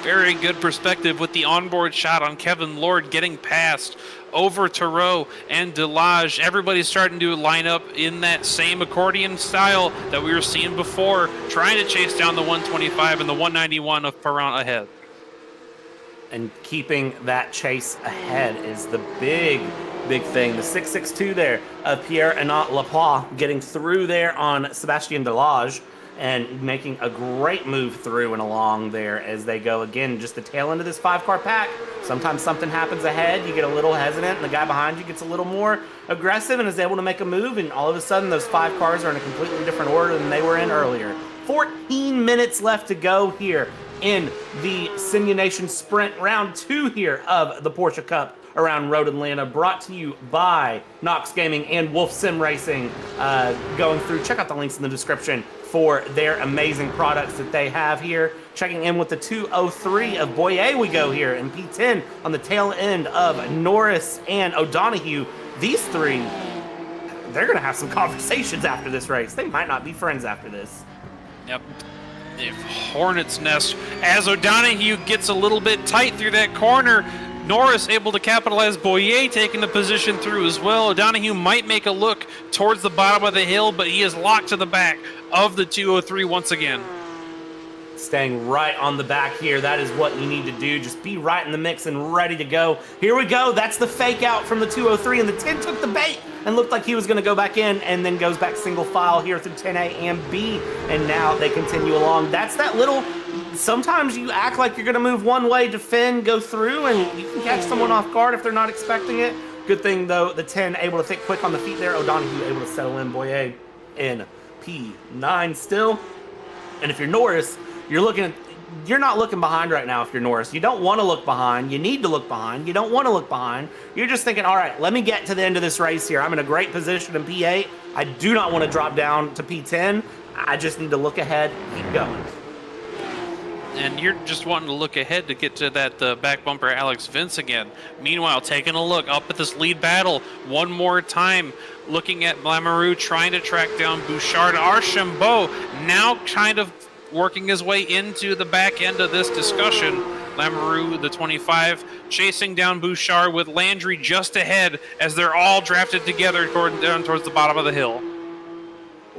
Speaker 3: Very good perspective with the onboard shot on Kevin Lord getting past over Thoreau and Delage. Everybody's starting to line up in that same accordion style that we were seeing before, trying to chase down the 125 and the 191 of Perrin ahead.
Speaker 2: And keeping that chase ahead is the big thing. The 662 there of Pierre and Lapointe getting through there on Sebastien Delage, and making a great move through and along there as they go again, just the tail end of this 5-car pack. Sometimes something happens ahead, you get a little hesitant, and the guy behind you gets a little more aggressive and is able to make a move, and all of a sudden those 5 cars are in a completely different order than they were in earlier. 14 minutes left to go here in the Simu Nation Sprint, round 2 here of the Porsche Cup around Road Atlanta, brought to you by NOX Gaming and Wolf Sim Racing. Going through, check out the links in the description for their amazing products that they have here. Checking in with the 203 of Boyer we go here, and P10 on the tail end of Norris and O'Donoghue. These 3, they're going to have some conversations after this race. They might not be friends after this.
Speaker 3: Yep. Hornet's nest as O'Donoghue gets a little bit tight through that corner. Norris able to capitalize. Boyer taking the position through as well. O'Donoghue might make a look towards the bottom of the hill, but he is locked to the back of the 203 once again.
Speaker 2: Staying right on the back here. That is what you need to do. Just be right in the mix and ready to go. Here we go. That's the fake out from the 203, and the 10 took the bait and looked like he was going to go back in, and then goes back single file here through 10A and B, and now they continue along. That's that little, sometimes you act like you're going to move one way, defend, go through, and you can catch someone off guard if they're not expecting it. Good thing, though, the 10 able to think quick on the feet there. O'Donoghue able to settle in. Boyer in P9 still. And if you're Norris, you're not looking behind right now if you're Norris. You don't want to look behind. You need to look behind. You don't want to look behind. You're just thinking, all right, let me get to the end of this race here. I'm in a great position in P8. I do not want to drop down to P10. I just need to look ahead, keep going.
Speaker 3: And you're just wanting to look ahead to get to that back bumper Alex Vince again. Meanwhile, taking a look up at this lead battle one more time, looking at Lamoureux trying to track down Bouchard. Archambault now kind of working his way into the back end of this discussion. Lamoureux, the 25, chasing down Bouchard with Landry just ahead as they're all drafted together down towards the bottom of the hill.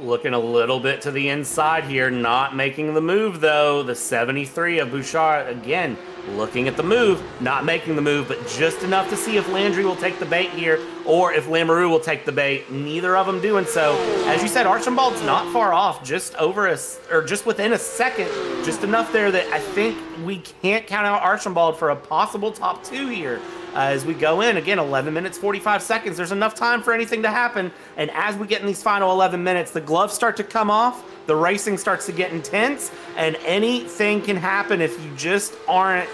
Speaker 2: Looking a little bit to the inside here, not making the move though. The 73 of Bouchard, again, looking at the move, not making the move, but just enough to see if Landry will take the bait here or if Lamoureux will take the bait. Neither of them doing so. As you said, Archambault's not far off, just within a second, just enough there that I think we can't count out Archambault for a possible top 2 here. As we go in, again, 11 minutes, 45 seconds. There's enough time for anything to happen. And as we get in these final 11 minutes, the gloves start to come off, the racing starts to get intense, and anything can happen if you just aren't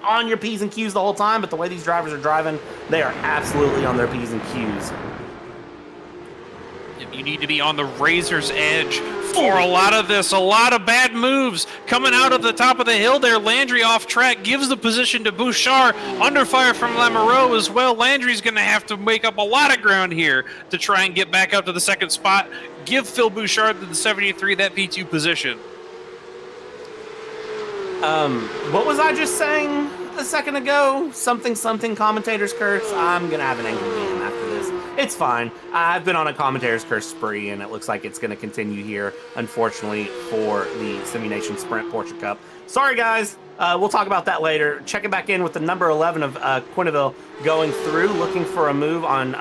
Speaker 2: on your P's and Q's the whole time. But the way these drivers are driving, they are absolutely on their P's and Q's.
Speaker 3: You need to be on the razor's edge for a lot of this. A lot of bad moves coming out of the top of the hill there. Landry off track gives the position to Bouchard. Under fire from Lamoureux as well. Landry's going to have to make up a lot of ground here to try and get back up to the second spot. Give Phil Bouchard to the 73 that P2 position.
Speaker 2: What was I just saying a second ago? Something commentators curse. I'm going to have an angry game after this. It's fine. I've been on a commentator's curse spree, and it looks like it's going to continue here, unfortunately, for the Simu Nation Sprint Porsche Cup. Sorry, guys. We'll talk about that later. Checking back in with the number 11 of Quenneville going through, looking for a move on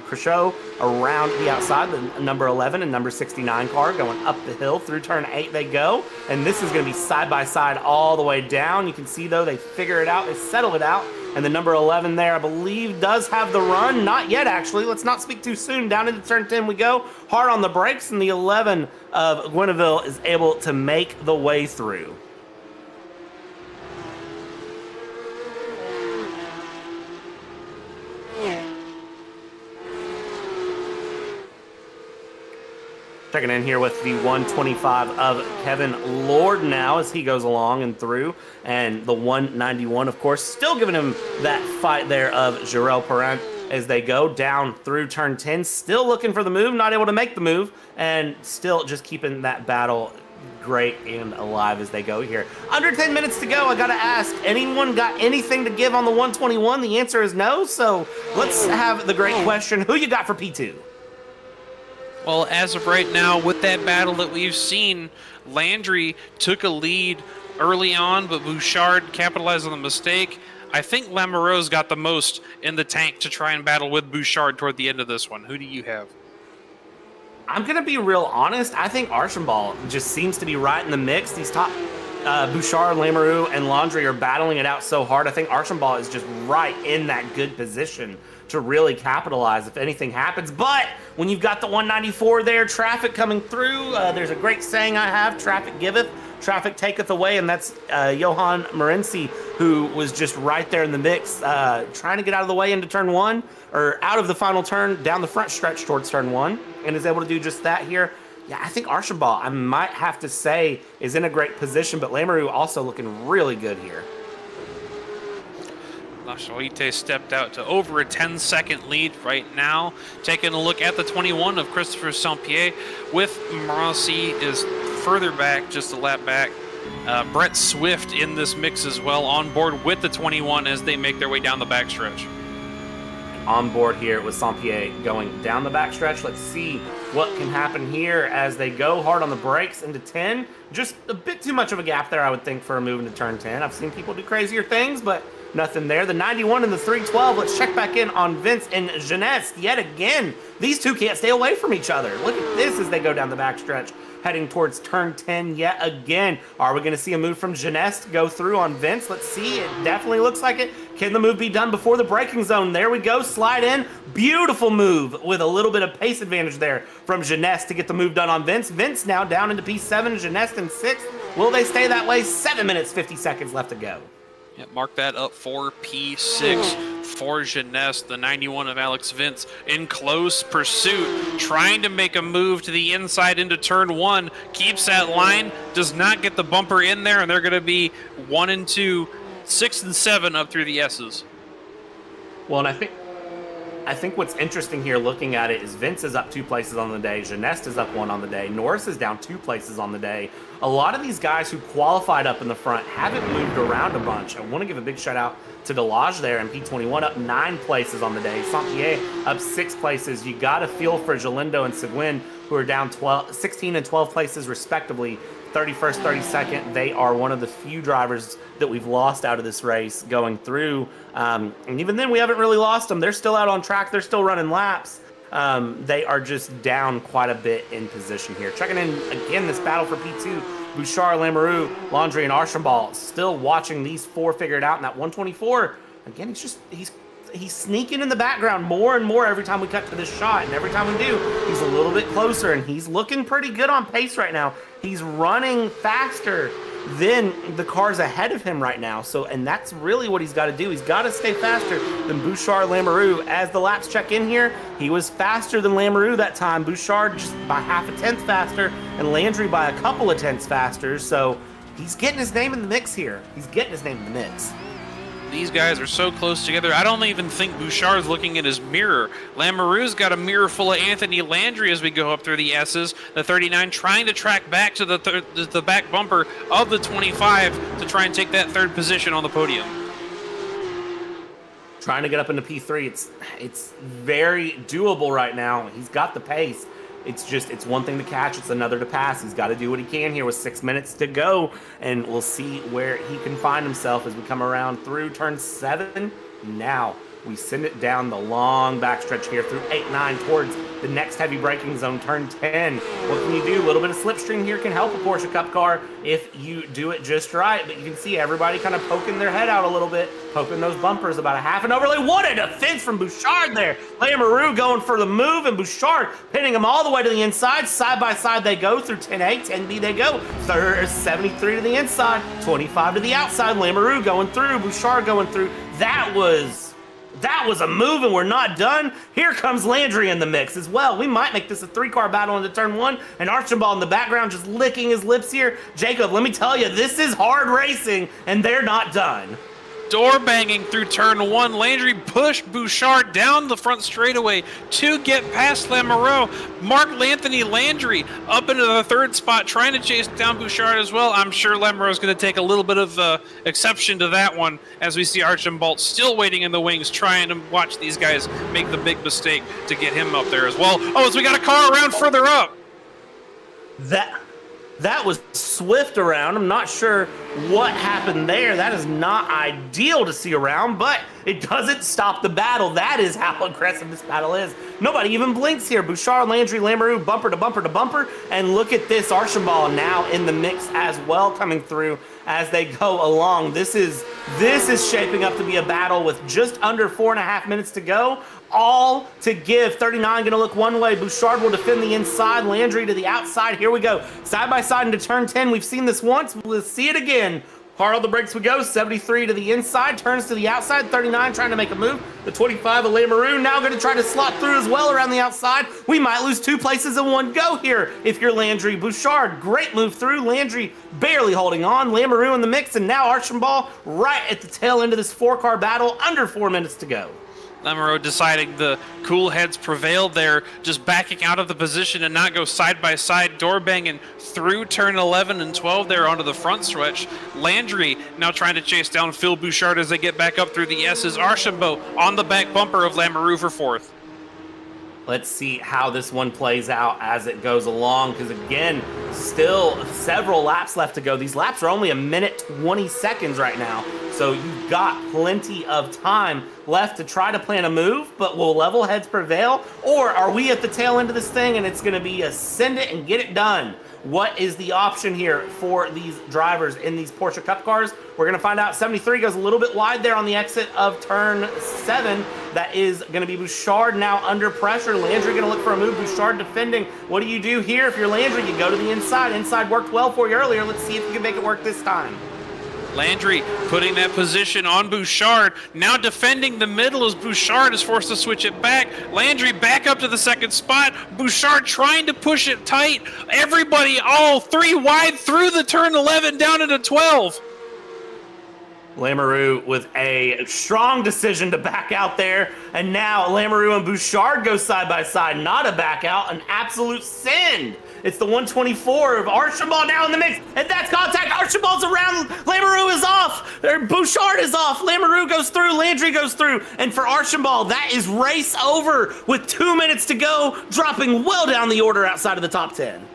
Speaker 2: Crachot around the outside. The number 11 and number 69 car going up the hill through turn 8 they go. And this is going to be side by side all the way down. You can see, though, they figure it out. They settle it out. And the number 11 there, I believe, does have the run. Not yet, actually. Let's not speak too soon. Down into turn 10 we go. Hard on the brakes, and the 11 of Quenneville is able to make the way through. Checking in here with the 125 of Kevin Lord now as he goes along and through. And the 191, of course, still giving him that fight there of Jarrell Perrin as they go down through turn 10. Still looking for the move, not able to make the move, and still just keeping that battle great and alive as they go here. Under 10 minutes to go. I got to ask, anyone got anything to give on the 121? The answer is no, so let's have the great question. Who you got for P2?
Speaker 3: Well, as of right now, with that battle that we've seen, Landry took a lead early on, but Bouchard capitalized on the mistake. I think Lamoureux's got the most in the tank to try and battle with Bouchard toward the end of this one. Who do you have?
Speaker 2: I'm going to be real honest. I think Archambault just seems to be right in the mix. These top Bouchard, Lamoureux, and Landry are battling it out so hard. I think Archambault is just right in that good position to really capitalize if anything happens. But when you've got the 194 there, traffic coming through, there's a great saying I have, traffic giveth, traffic taketh away, and that's Johan Morency, who was just right there in the mix, trying to get out of the way into turn 1, or out of the final turn, down the front stretch towards turn 1, and is able to do just that here. Yeah, I think Archambault, I might have to say, is in a great position, but Lamoureux also looking really good here.
Speaker 3: Lachoite stepped out to over a 10-second lead right now. Taking a look at the 21 of Christopher Saint-Pierre, with Morency is further back, just a lap back. Brett Swift in this mix as well, on board with the 21 as they make their way down the backstretch.
Speaker 2: On board here with Saint-Pierre going down the backstretch. Let's see what can happen here as they go hard on the brakes into 10. Just a bit too much of a gap there, I would think, for a move into turn 10. I've seen people do crazier things, but nothing there. The 91 and the 312. Let's check back in on Vince and Jeunesse yet again. These two can't stay away from each other. Look at this as they go down the backstretch, heading towards turn 10 yet again. Are we going to see a move from Jeunesse go through on Vince? Let's see. It definitely looks like it. Can the move be done before the braking zone? There we go. Slide in. Beautiful move with a little bit of pace advantage there from Jeunesse to get the move done on Vince. Vince now down into P7, Jeunesse in 6th. Will they stay that way? 7 minutes, 50 seconds left to go.
Speaker 3: Yeah, mark that up for P6 for Jeunesse, the 91 of Alex Vince in close pursuit, trying to make a move to the inside into turn 1, keeps that line, does not get the bumper in there, and they're going to be 1 and 2, 6 and 7 up through the S's.
Speaker 2: Well, and I think what's interesting here looking at it is Vince is up 2 places on the day, Jeunesse is up 1 on the day, Norris is down 2 places on the day. A lot of these guys who qualified up in the front haven't moved around a bunch. I want to give a big shout out to Delage there in P21, up 9 places on the day. Saint-Pierre up 6 places. You got to feel for Galindo and Seguin, who are down 16 and 12 places respectively. 31st, 32nd. They are one of the few drivers that we've lost out of this race going through. And even then, we haven't really lost them. They're still out on track. They're still running laps. They are just down quite a bit in position here. Checking in again, this battle for P2. Bouchard, Lamoureux, Landry, and Archambault still watching these four figure it out in that 124. Again, he's sneaking in the background more and more every time we cut to this shot, and every time we do, he's a little bit closer, and he's looking pretty good on pace right now. He's running faster than the cars ahead of him right now. So, and that's really what he's got to do. He's got to stay faster than Bouchard, Lamoureux. As the laps check in here, he was faster than Lamoureux that time. Bouchard just by half a tenth faster, and Landry by a couple of tenths faster. So he's getting his name in the mix here. He's getting his name in the mix.
Speaker 3: These guys are so close together. I don't even think Bouchard's looking at his mirror. Lamoureux's got a mirror full of Anthony Landry as we go up through the S's. The 39 trying to track back to the back bumper of the 25 to try and take that third position on the podium.
Speaker 2: Trying to get up into P3. It's very doable right now. He's got the pace. It's one thing to catch, it's another to pass. He's got to do what he can here with 6 minutes to go, and we'll see where he can find himself as we come around through turn 7. Now we send it down the long backstretch here through 8, 9 towards the next heavy braking zone, turn 10. What can you do? A little bit of slipstream here can help a Porsche Cup car if you do it just right, but you can see everybody kind of poking their head out a little bit, poking those bumpers about a half an overlay. What a defense from Bouchard there. Lamoureux going for the move, and Bouchard pinning him all the way to the inside. Side by side they go through 10A, 10B they go. 73 to the inside, 25 to the outside. Lamoureux going through, Bouchard going through. That was a move, and we're not done. Here comes Landry in the mix as well. We might make this a 3-car battle into turn 1, and Archambault in the background just licking his lips here. Jacob, let me tell you, this is hard racing, and they're not done.
Speaker 3: Door banging through turn 1. Landry pushed Bouchard down the front straightaway to get past Lamoureux. Mark Anthony Landry up into the 3rd spot, trying to chase down Bouchard as well. I'm sure Lamoureux is going to take a little bit of exception to that one, as we see Archambault still waiting in the wings, trying to watch these guys make the big mistake to get him up there as well. Oh, so we got a car around further up.
Speaker 2: That was swift around. I'm not sure what happened there. That is not ideal to see around, but it doesn't stop the battle. That is how aggressive this battle is. Nobody even blinks here. Bouchard, Landry, Lamoureux, bumper to bumper to bumper. And look at this, Archambault now in the mix as well, coming through as they go along. This is shaping up to be a battle with just under 4.5 minutes to go. All to give. 39 going to look one way. Bouchard will defend the inside. Landry to the outside. Here we go. Side by side into turn 10. We've seen this once. Let's see it again. Hard on the brakes we go. 73 to the inside. Turns to the outside. 39 trying to make a move. The 25 of Lamoureux now going to try to slot through as well around the outside. We might lose 2 places in one go here if you're Landry. Bouchard, great move through. Landry barely holding on. Lamoureux in the mix, and now Archambault right at the tail end of this 4-car battle. Under 4 minutes to go.
Speaker 3: Lamoureux deciding the cool heads prevailed there, just backing out of the position and not go side by side, door banging through turn 11 and 12 there onto the front stretch. Landry now trying to chase down Phil Bouchard as they get back up through the S's. Archambault on the back bumper of Lamoureux for 4th.
Speaker 2: Let's see how this one plays out as it goes along, because again, still several laps left to go. These laps are only 1 minute 20 seconds right now, so you've got plenty of time left to try to plan a move, but will level heads prevail, or are we at the tail end of this thing and it's going to be a send it and get it done? What is the option here for these drivers in these Porsche Cup cars? We're going to find out. 73 goes a little bit wide there on the exit of turn 7. That is going to be Bouchard now under pressure. Landry going to look for a move. Bouchard defending. What do you do here? If you're Landry, you go to the inside. Inside worked well for you earlier. Let's see if you can make it work this time.
Speaker 3: Landry putting that position on Bouchard. Now defending the middle as Bouchard is forced to switch it back. Landry back up to the 2nd spot. Bouchard trying to push it tight. Everybody all 3 wide through the turn 11 down into 12.
Speaker 2: Lamoureux with a strong decision to back out there. And now Lamoureux and Bouchard go side by side. Not a back out, an absolute send. It's the 124 of Archambault now in the mix, and that's contact. Archambault's around. Lamoureux is off. Bouchard is off. Lamoureux goes through. Landry goes through. And for Archambault, that is race over with 2 minutes to go, dropping well down the order outside of the top 10.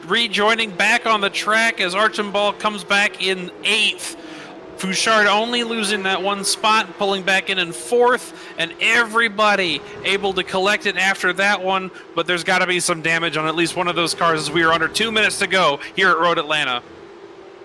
Speaker 3: rejoining back on the track as Archambault comes back in 8th. Fouchard only losing that one spot, pulling back in 4th, and everybody able to collect it after that one, but there's got to be some damage on at least one of those cars as we are under 2 minutes to go here at Road Atlanta.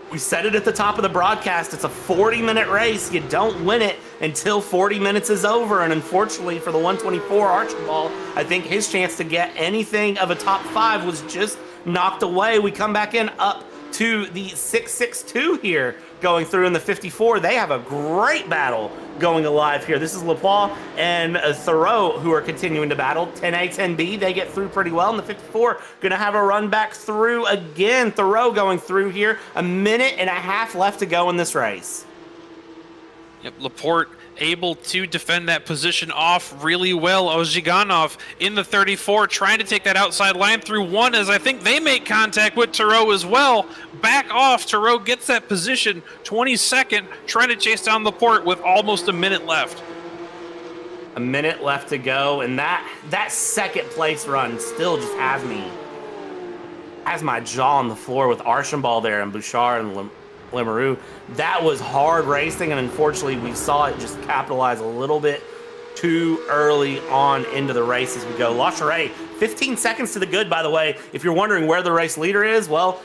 Speaker 2: We said it at the top of the broadcast, it's a 40-minute race. You don't win it until 40 minutes is over, and unfortunately for the 124 Archibald, I think his chance to get anything of a top 5 was just knocked away. We come back in up to the 662 here, going through in the 54. They have a great battle going alive here. This is LaPaul and Thoreau who are continuing to battle. 10A, 10B, they get through pretty well. In the 54, gonna have a run back through again. Thoreau going through here. A minute and a half left to go in this race.
Speaker 3: Yep, Laporte able to defend that position off really well. Oziganov in the 34 trying to take that outside line through 1 as I think they make contact with Thoreau as well. Back off, Thoreau gets that position, 22nd, trying to chase down Laporte with almost a minute left.
Speaker 2: A minute left to go, and that second place run still just has my jaw on the floor with Archambault there and Bouchard and Lemarou. That was hard racing, and unfortunately we saw it just capitalize a little bit too early on into the race as we go. LaCharre, 15 seconds to the good, by the way. If you're wondering where the race leader is, well,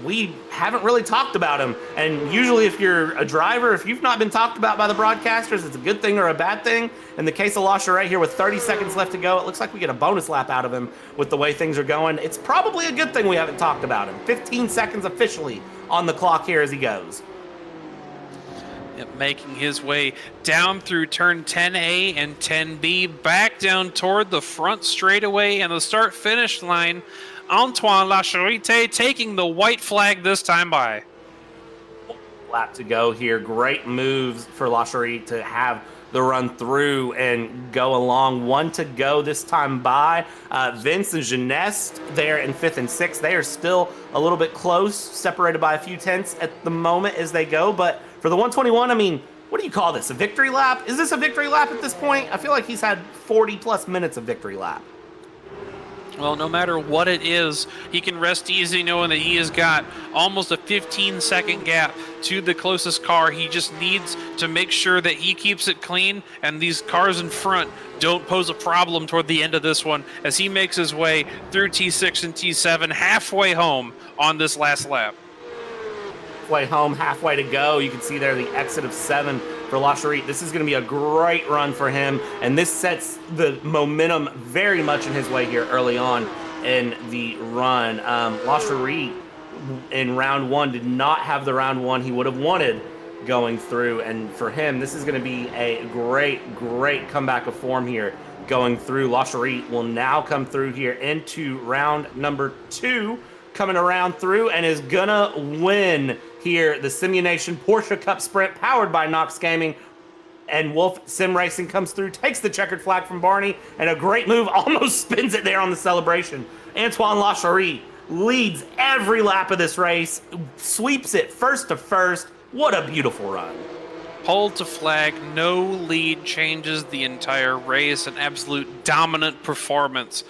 Speaker 2: we haven't really talked about him. And usually if you're a driver, if you've not been talked about by the broadcasters, it's a good thing or a bad thing. In the case of LaCharre here with 30 seconds left to go, it looks like we get a bonus lap out of him with the way things are going. It's probably a good thing we haven't talked about him. 15 seconds officially on the clock here as he goes.
Speaker 3: Yep, making his way down through turn 10A and 10B, back down toward the front straightaway and the start-finish line. Antoine Lacharite taking the white flag this time by.
Speaker 2: Lap to go here. Great moves for Lacharite to have the run through and go along. 1 to go this time by. Vince and Jeunesse there in 5th and 6th. They are still a little bit close, separated by a few tenths at the moment as they go. But for the 121, I mean, what do you call this? A victory lap? Is this a victory lap at this point? I feel like he's had 40 plus minutes of victory lap.
Speaker 3: Well, no matter what it is, he can rest easy knowing that he has got almost a 15-second gap to the closest car. He just needs to make sure that he keeps it clean and these cars in front don't pose a problem toward the end of this one as he makes his way through T6 and T7 halfway home on this last lap.
Speaker 2: Halfway home, halfway to go. You can see there the exit of 7 for Lacharite. This is going to be a great run for him, and this sets the momentum very much in his way here early on in the run. Lacharite in round 1 did not have the round 1 he would have wanted going through, and for him, this is going to be a great comeback of form here going through. Lacharite will now come through here into round number 2, coming around through, and is gonna win here the Simu Nation Porsche Cup Sprint powered by NOX Gaming. And Wolf Sim Racing comes through, takes the checkered flag from Barney, and a great move, almost spins it there on the celebration. Antoine Lacharite leads every lap of this race, sweeps it first to first. What a beautiful run.
Speaker 3: Pole to flag, no lead changes the entire race. An absolute dominant performance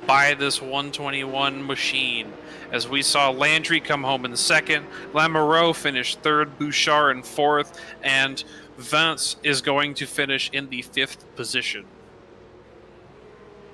Speaker 3: by this 121 machine. As we saw Landry come home in 2nd, Lamoureux finished 3rd, Bouchard in 4th, and Vince is going to finish in the 5th position.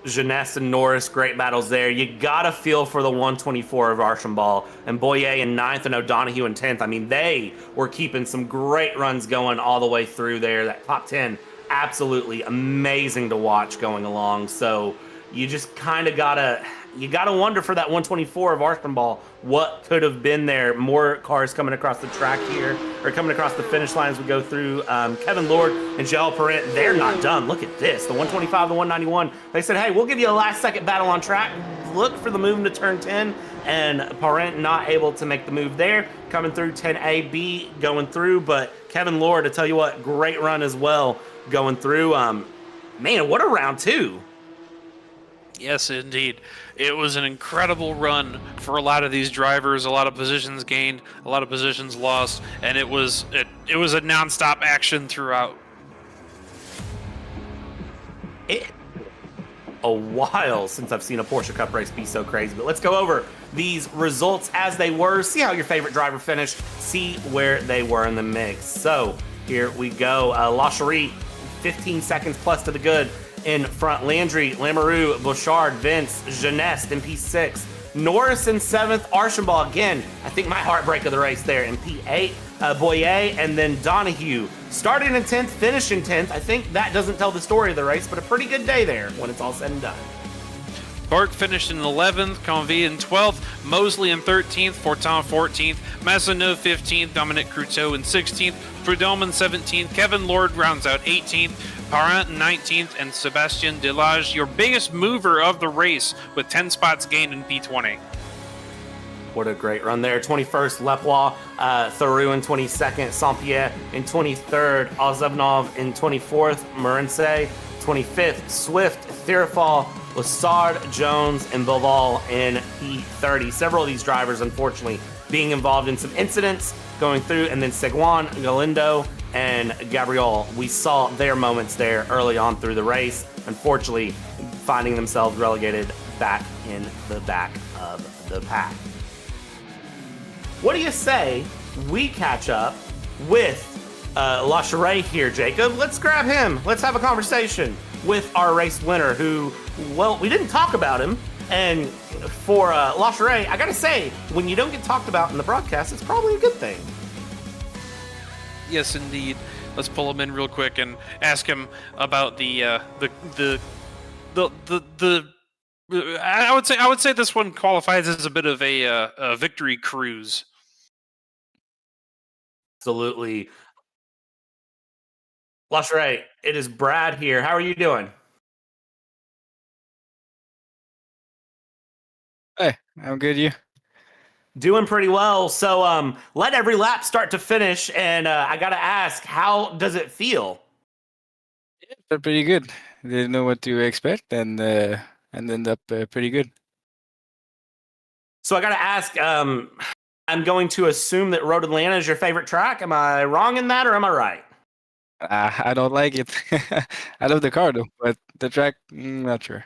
Speaker 2: Jeunesse and Norris, great battles there. You gotta feel for the 124 of Archambault and Boyer in 9th and O'Donoghue in 10th. I mean, they were keeping some great runs going all the way through there. That top 10, absolutely amazing to watch going along. So you just kind of gotta wonder for that 124 of Archambault, what could have been there. More cars coming across the track here, or coming across the finish line as we go through. Kevin Lord and Joel Parent, they're not done. Look at this, the 125, the 191. They said, hey, we'll give you a last second battle on track. Look for the move into turn 10, and Parent not able to make the move there. Coming through 10A, B going through, but Kevin Lord, I tell you what, great run as well going through. Man, what a round 2.
Speaker 3: Yes, indeed. It was an incredible run for a lot of these drivers. A lot of positions gained, a lot of positions lost, and it was a nonstop action throughout.
Speaker 2: a while since I've seen a Porsche Cup race be so crazy. But let's go over these results as they were, see how your favorite driver finished, see where they were in the mix. So here we go. La Cherie, 15 seconds plus to the good in front. Landry, Lamoureux, Bouchard, Vince, Jeunesse in P6. Norris in 7th. Archambault, again, I think my heartbreak of the race there in P8. Boyer, and then Donahue. Starting in 10th, finished in 10th. I think that doesn't tell the story of the race, but a pretty good day there when it's all said and done.
Speaker 3: Bark finished in 11th, Convy in 12th, Mosley in 13th, Fortin 14th, Massonneau 15th, Dominic Cruteau in 16th, Prudhomme in 17th, Kevin Lord rounds out 18th, Parent in 19th, and Sebastien Delage, your biggest mover of the race with 10 spots gained in P20.
Speaker 2: What a great run there. 21st, Lepois, Theroux in 22nd, Saint-Pierre in 23rd, Ozebnov in 24th, Morense 25th, Swift, Thirifal, Lassard, Jones, and Bilbao in P30. Several of these drivers, unfortunately, being involved in some incidents going through, and then Seguin, Galindo, and Gabriel. We saw their moments there early on through the race, unfortunately finding themselves relegated back in the back of the pack. What do you say we catch up with La Cherie here, Jacob? Let's grab him. Let's have a conversation with our race winner who, well, we didn't talk about him. And for La Cherie, I got to say, when you don't get talked about in the broadcast, it's probably a good thing.
Speaker 3: Yes, indeed. Let's pull him in real quick and ask him about I would say this one qualifies as a bit of a victory cruise.
Speaker 2: Absolutely. La Cherie, it is Brad here. How are you doing?
Speaker 1: Hey, I'm good. You?
Speaker 2: Doing pretty well. So let every lap start to finish, and I got to ask, how does it feel?
Speaker 1: Yeah, felt pretty good. Didn't know what to expect, and ended up pretty good.
Speaker 2: So I got to ask, I'm going to assume that Road Atlanta is your favorite track. Am I wrong in that, or am I right?
Speaker 1: I don't like it. I love the car though, but the track, not sure.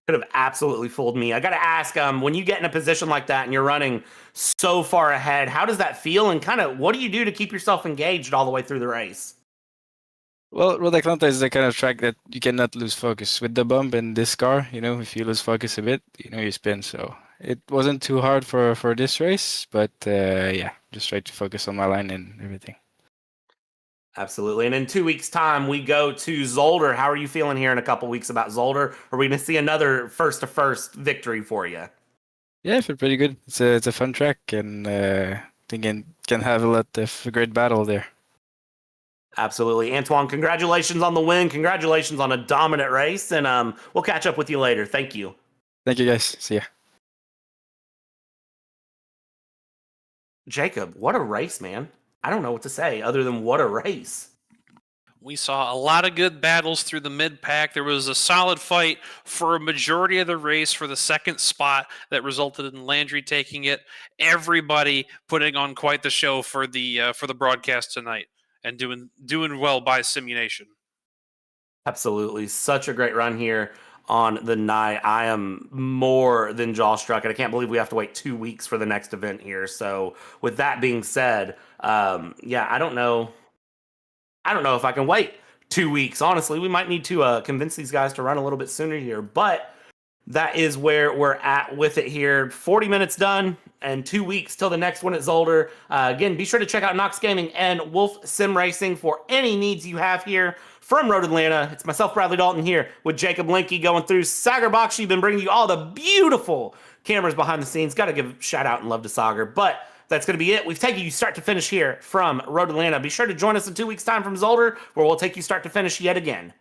Speaker 2: Could have absolutely fooled me. I got to ask, when you get in a position like that and you're running so far ahead, how does that feel? And kind of what do you do to keep yourself engaged all the way through the race?
Speaker 1: Well, Road Atlanta is the kind of track that you cannot lose focus. With the bump and this car, if you lose focus a bit, you spin. So it wasn't too hard for this race, but yeah, just try to focus on my line and everything.
Speaker 2: Absolutely. And in 2 weeks' time, we go to Zolder. How are you feeling here in a couple weeks about Zolder? Are we going to see another first-to-first victory for you?
Speaker 1: Yeah, I feel pretty good. It's a fun track, and think can have a lot of great battle there.
Speaker 2: Absolutely. Antoine, congratulations on the win. Congratulations on a dominant race, and we'll catch up with you later. Thank you.
Speaker 1: Thank you, guys. See ya.
Speaker 2: Jacob, what a race, man. I don't know what to say other than what a race.
Speaker 3: We saw a lot of good battles through the mid-pack. There was a solid fight for a majority of the race for the second spot that resulted in Landry taking it. Everybody putting on quite the show for the broadcast tonight and doing well by Simu Nation.
Speaker 2: Absolutely. Such a great run here on the night. I am more than jaw-struck, and I can't believe we have to wait 2 weeks for the next event here. So with that being said, yeah, I don't know if I can wait 2 weeks. Honestly, we might need to convince these guys to run a little bit sooner here, but that is where we're at with it here. 40 minutes done and 2 weeks till the next one at Zolder. Again, be sure to check out NOX Gaming and Wolf Sim Racing for any needs you have here from Road Atlanta. It's myself, Bradley Dalton, here with Jacob Linke going through. Sagar Bakshi been bringing you all the beautiful cameras behind the scenes. Got to give a shout out and love to Sagar, but that's going to be it. We've taken you start to finish here from Road Atlanta. Be sure to join us in 2 weeks' time from Zolder, where we'll take you start to finish yet again.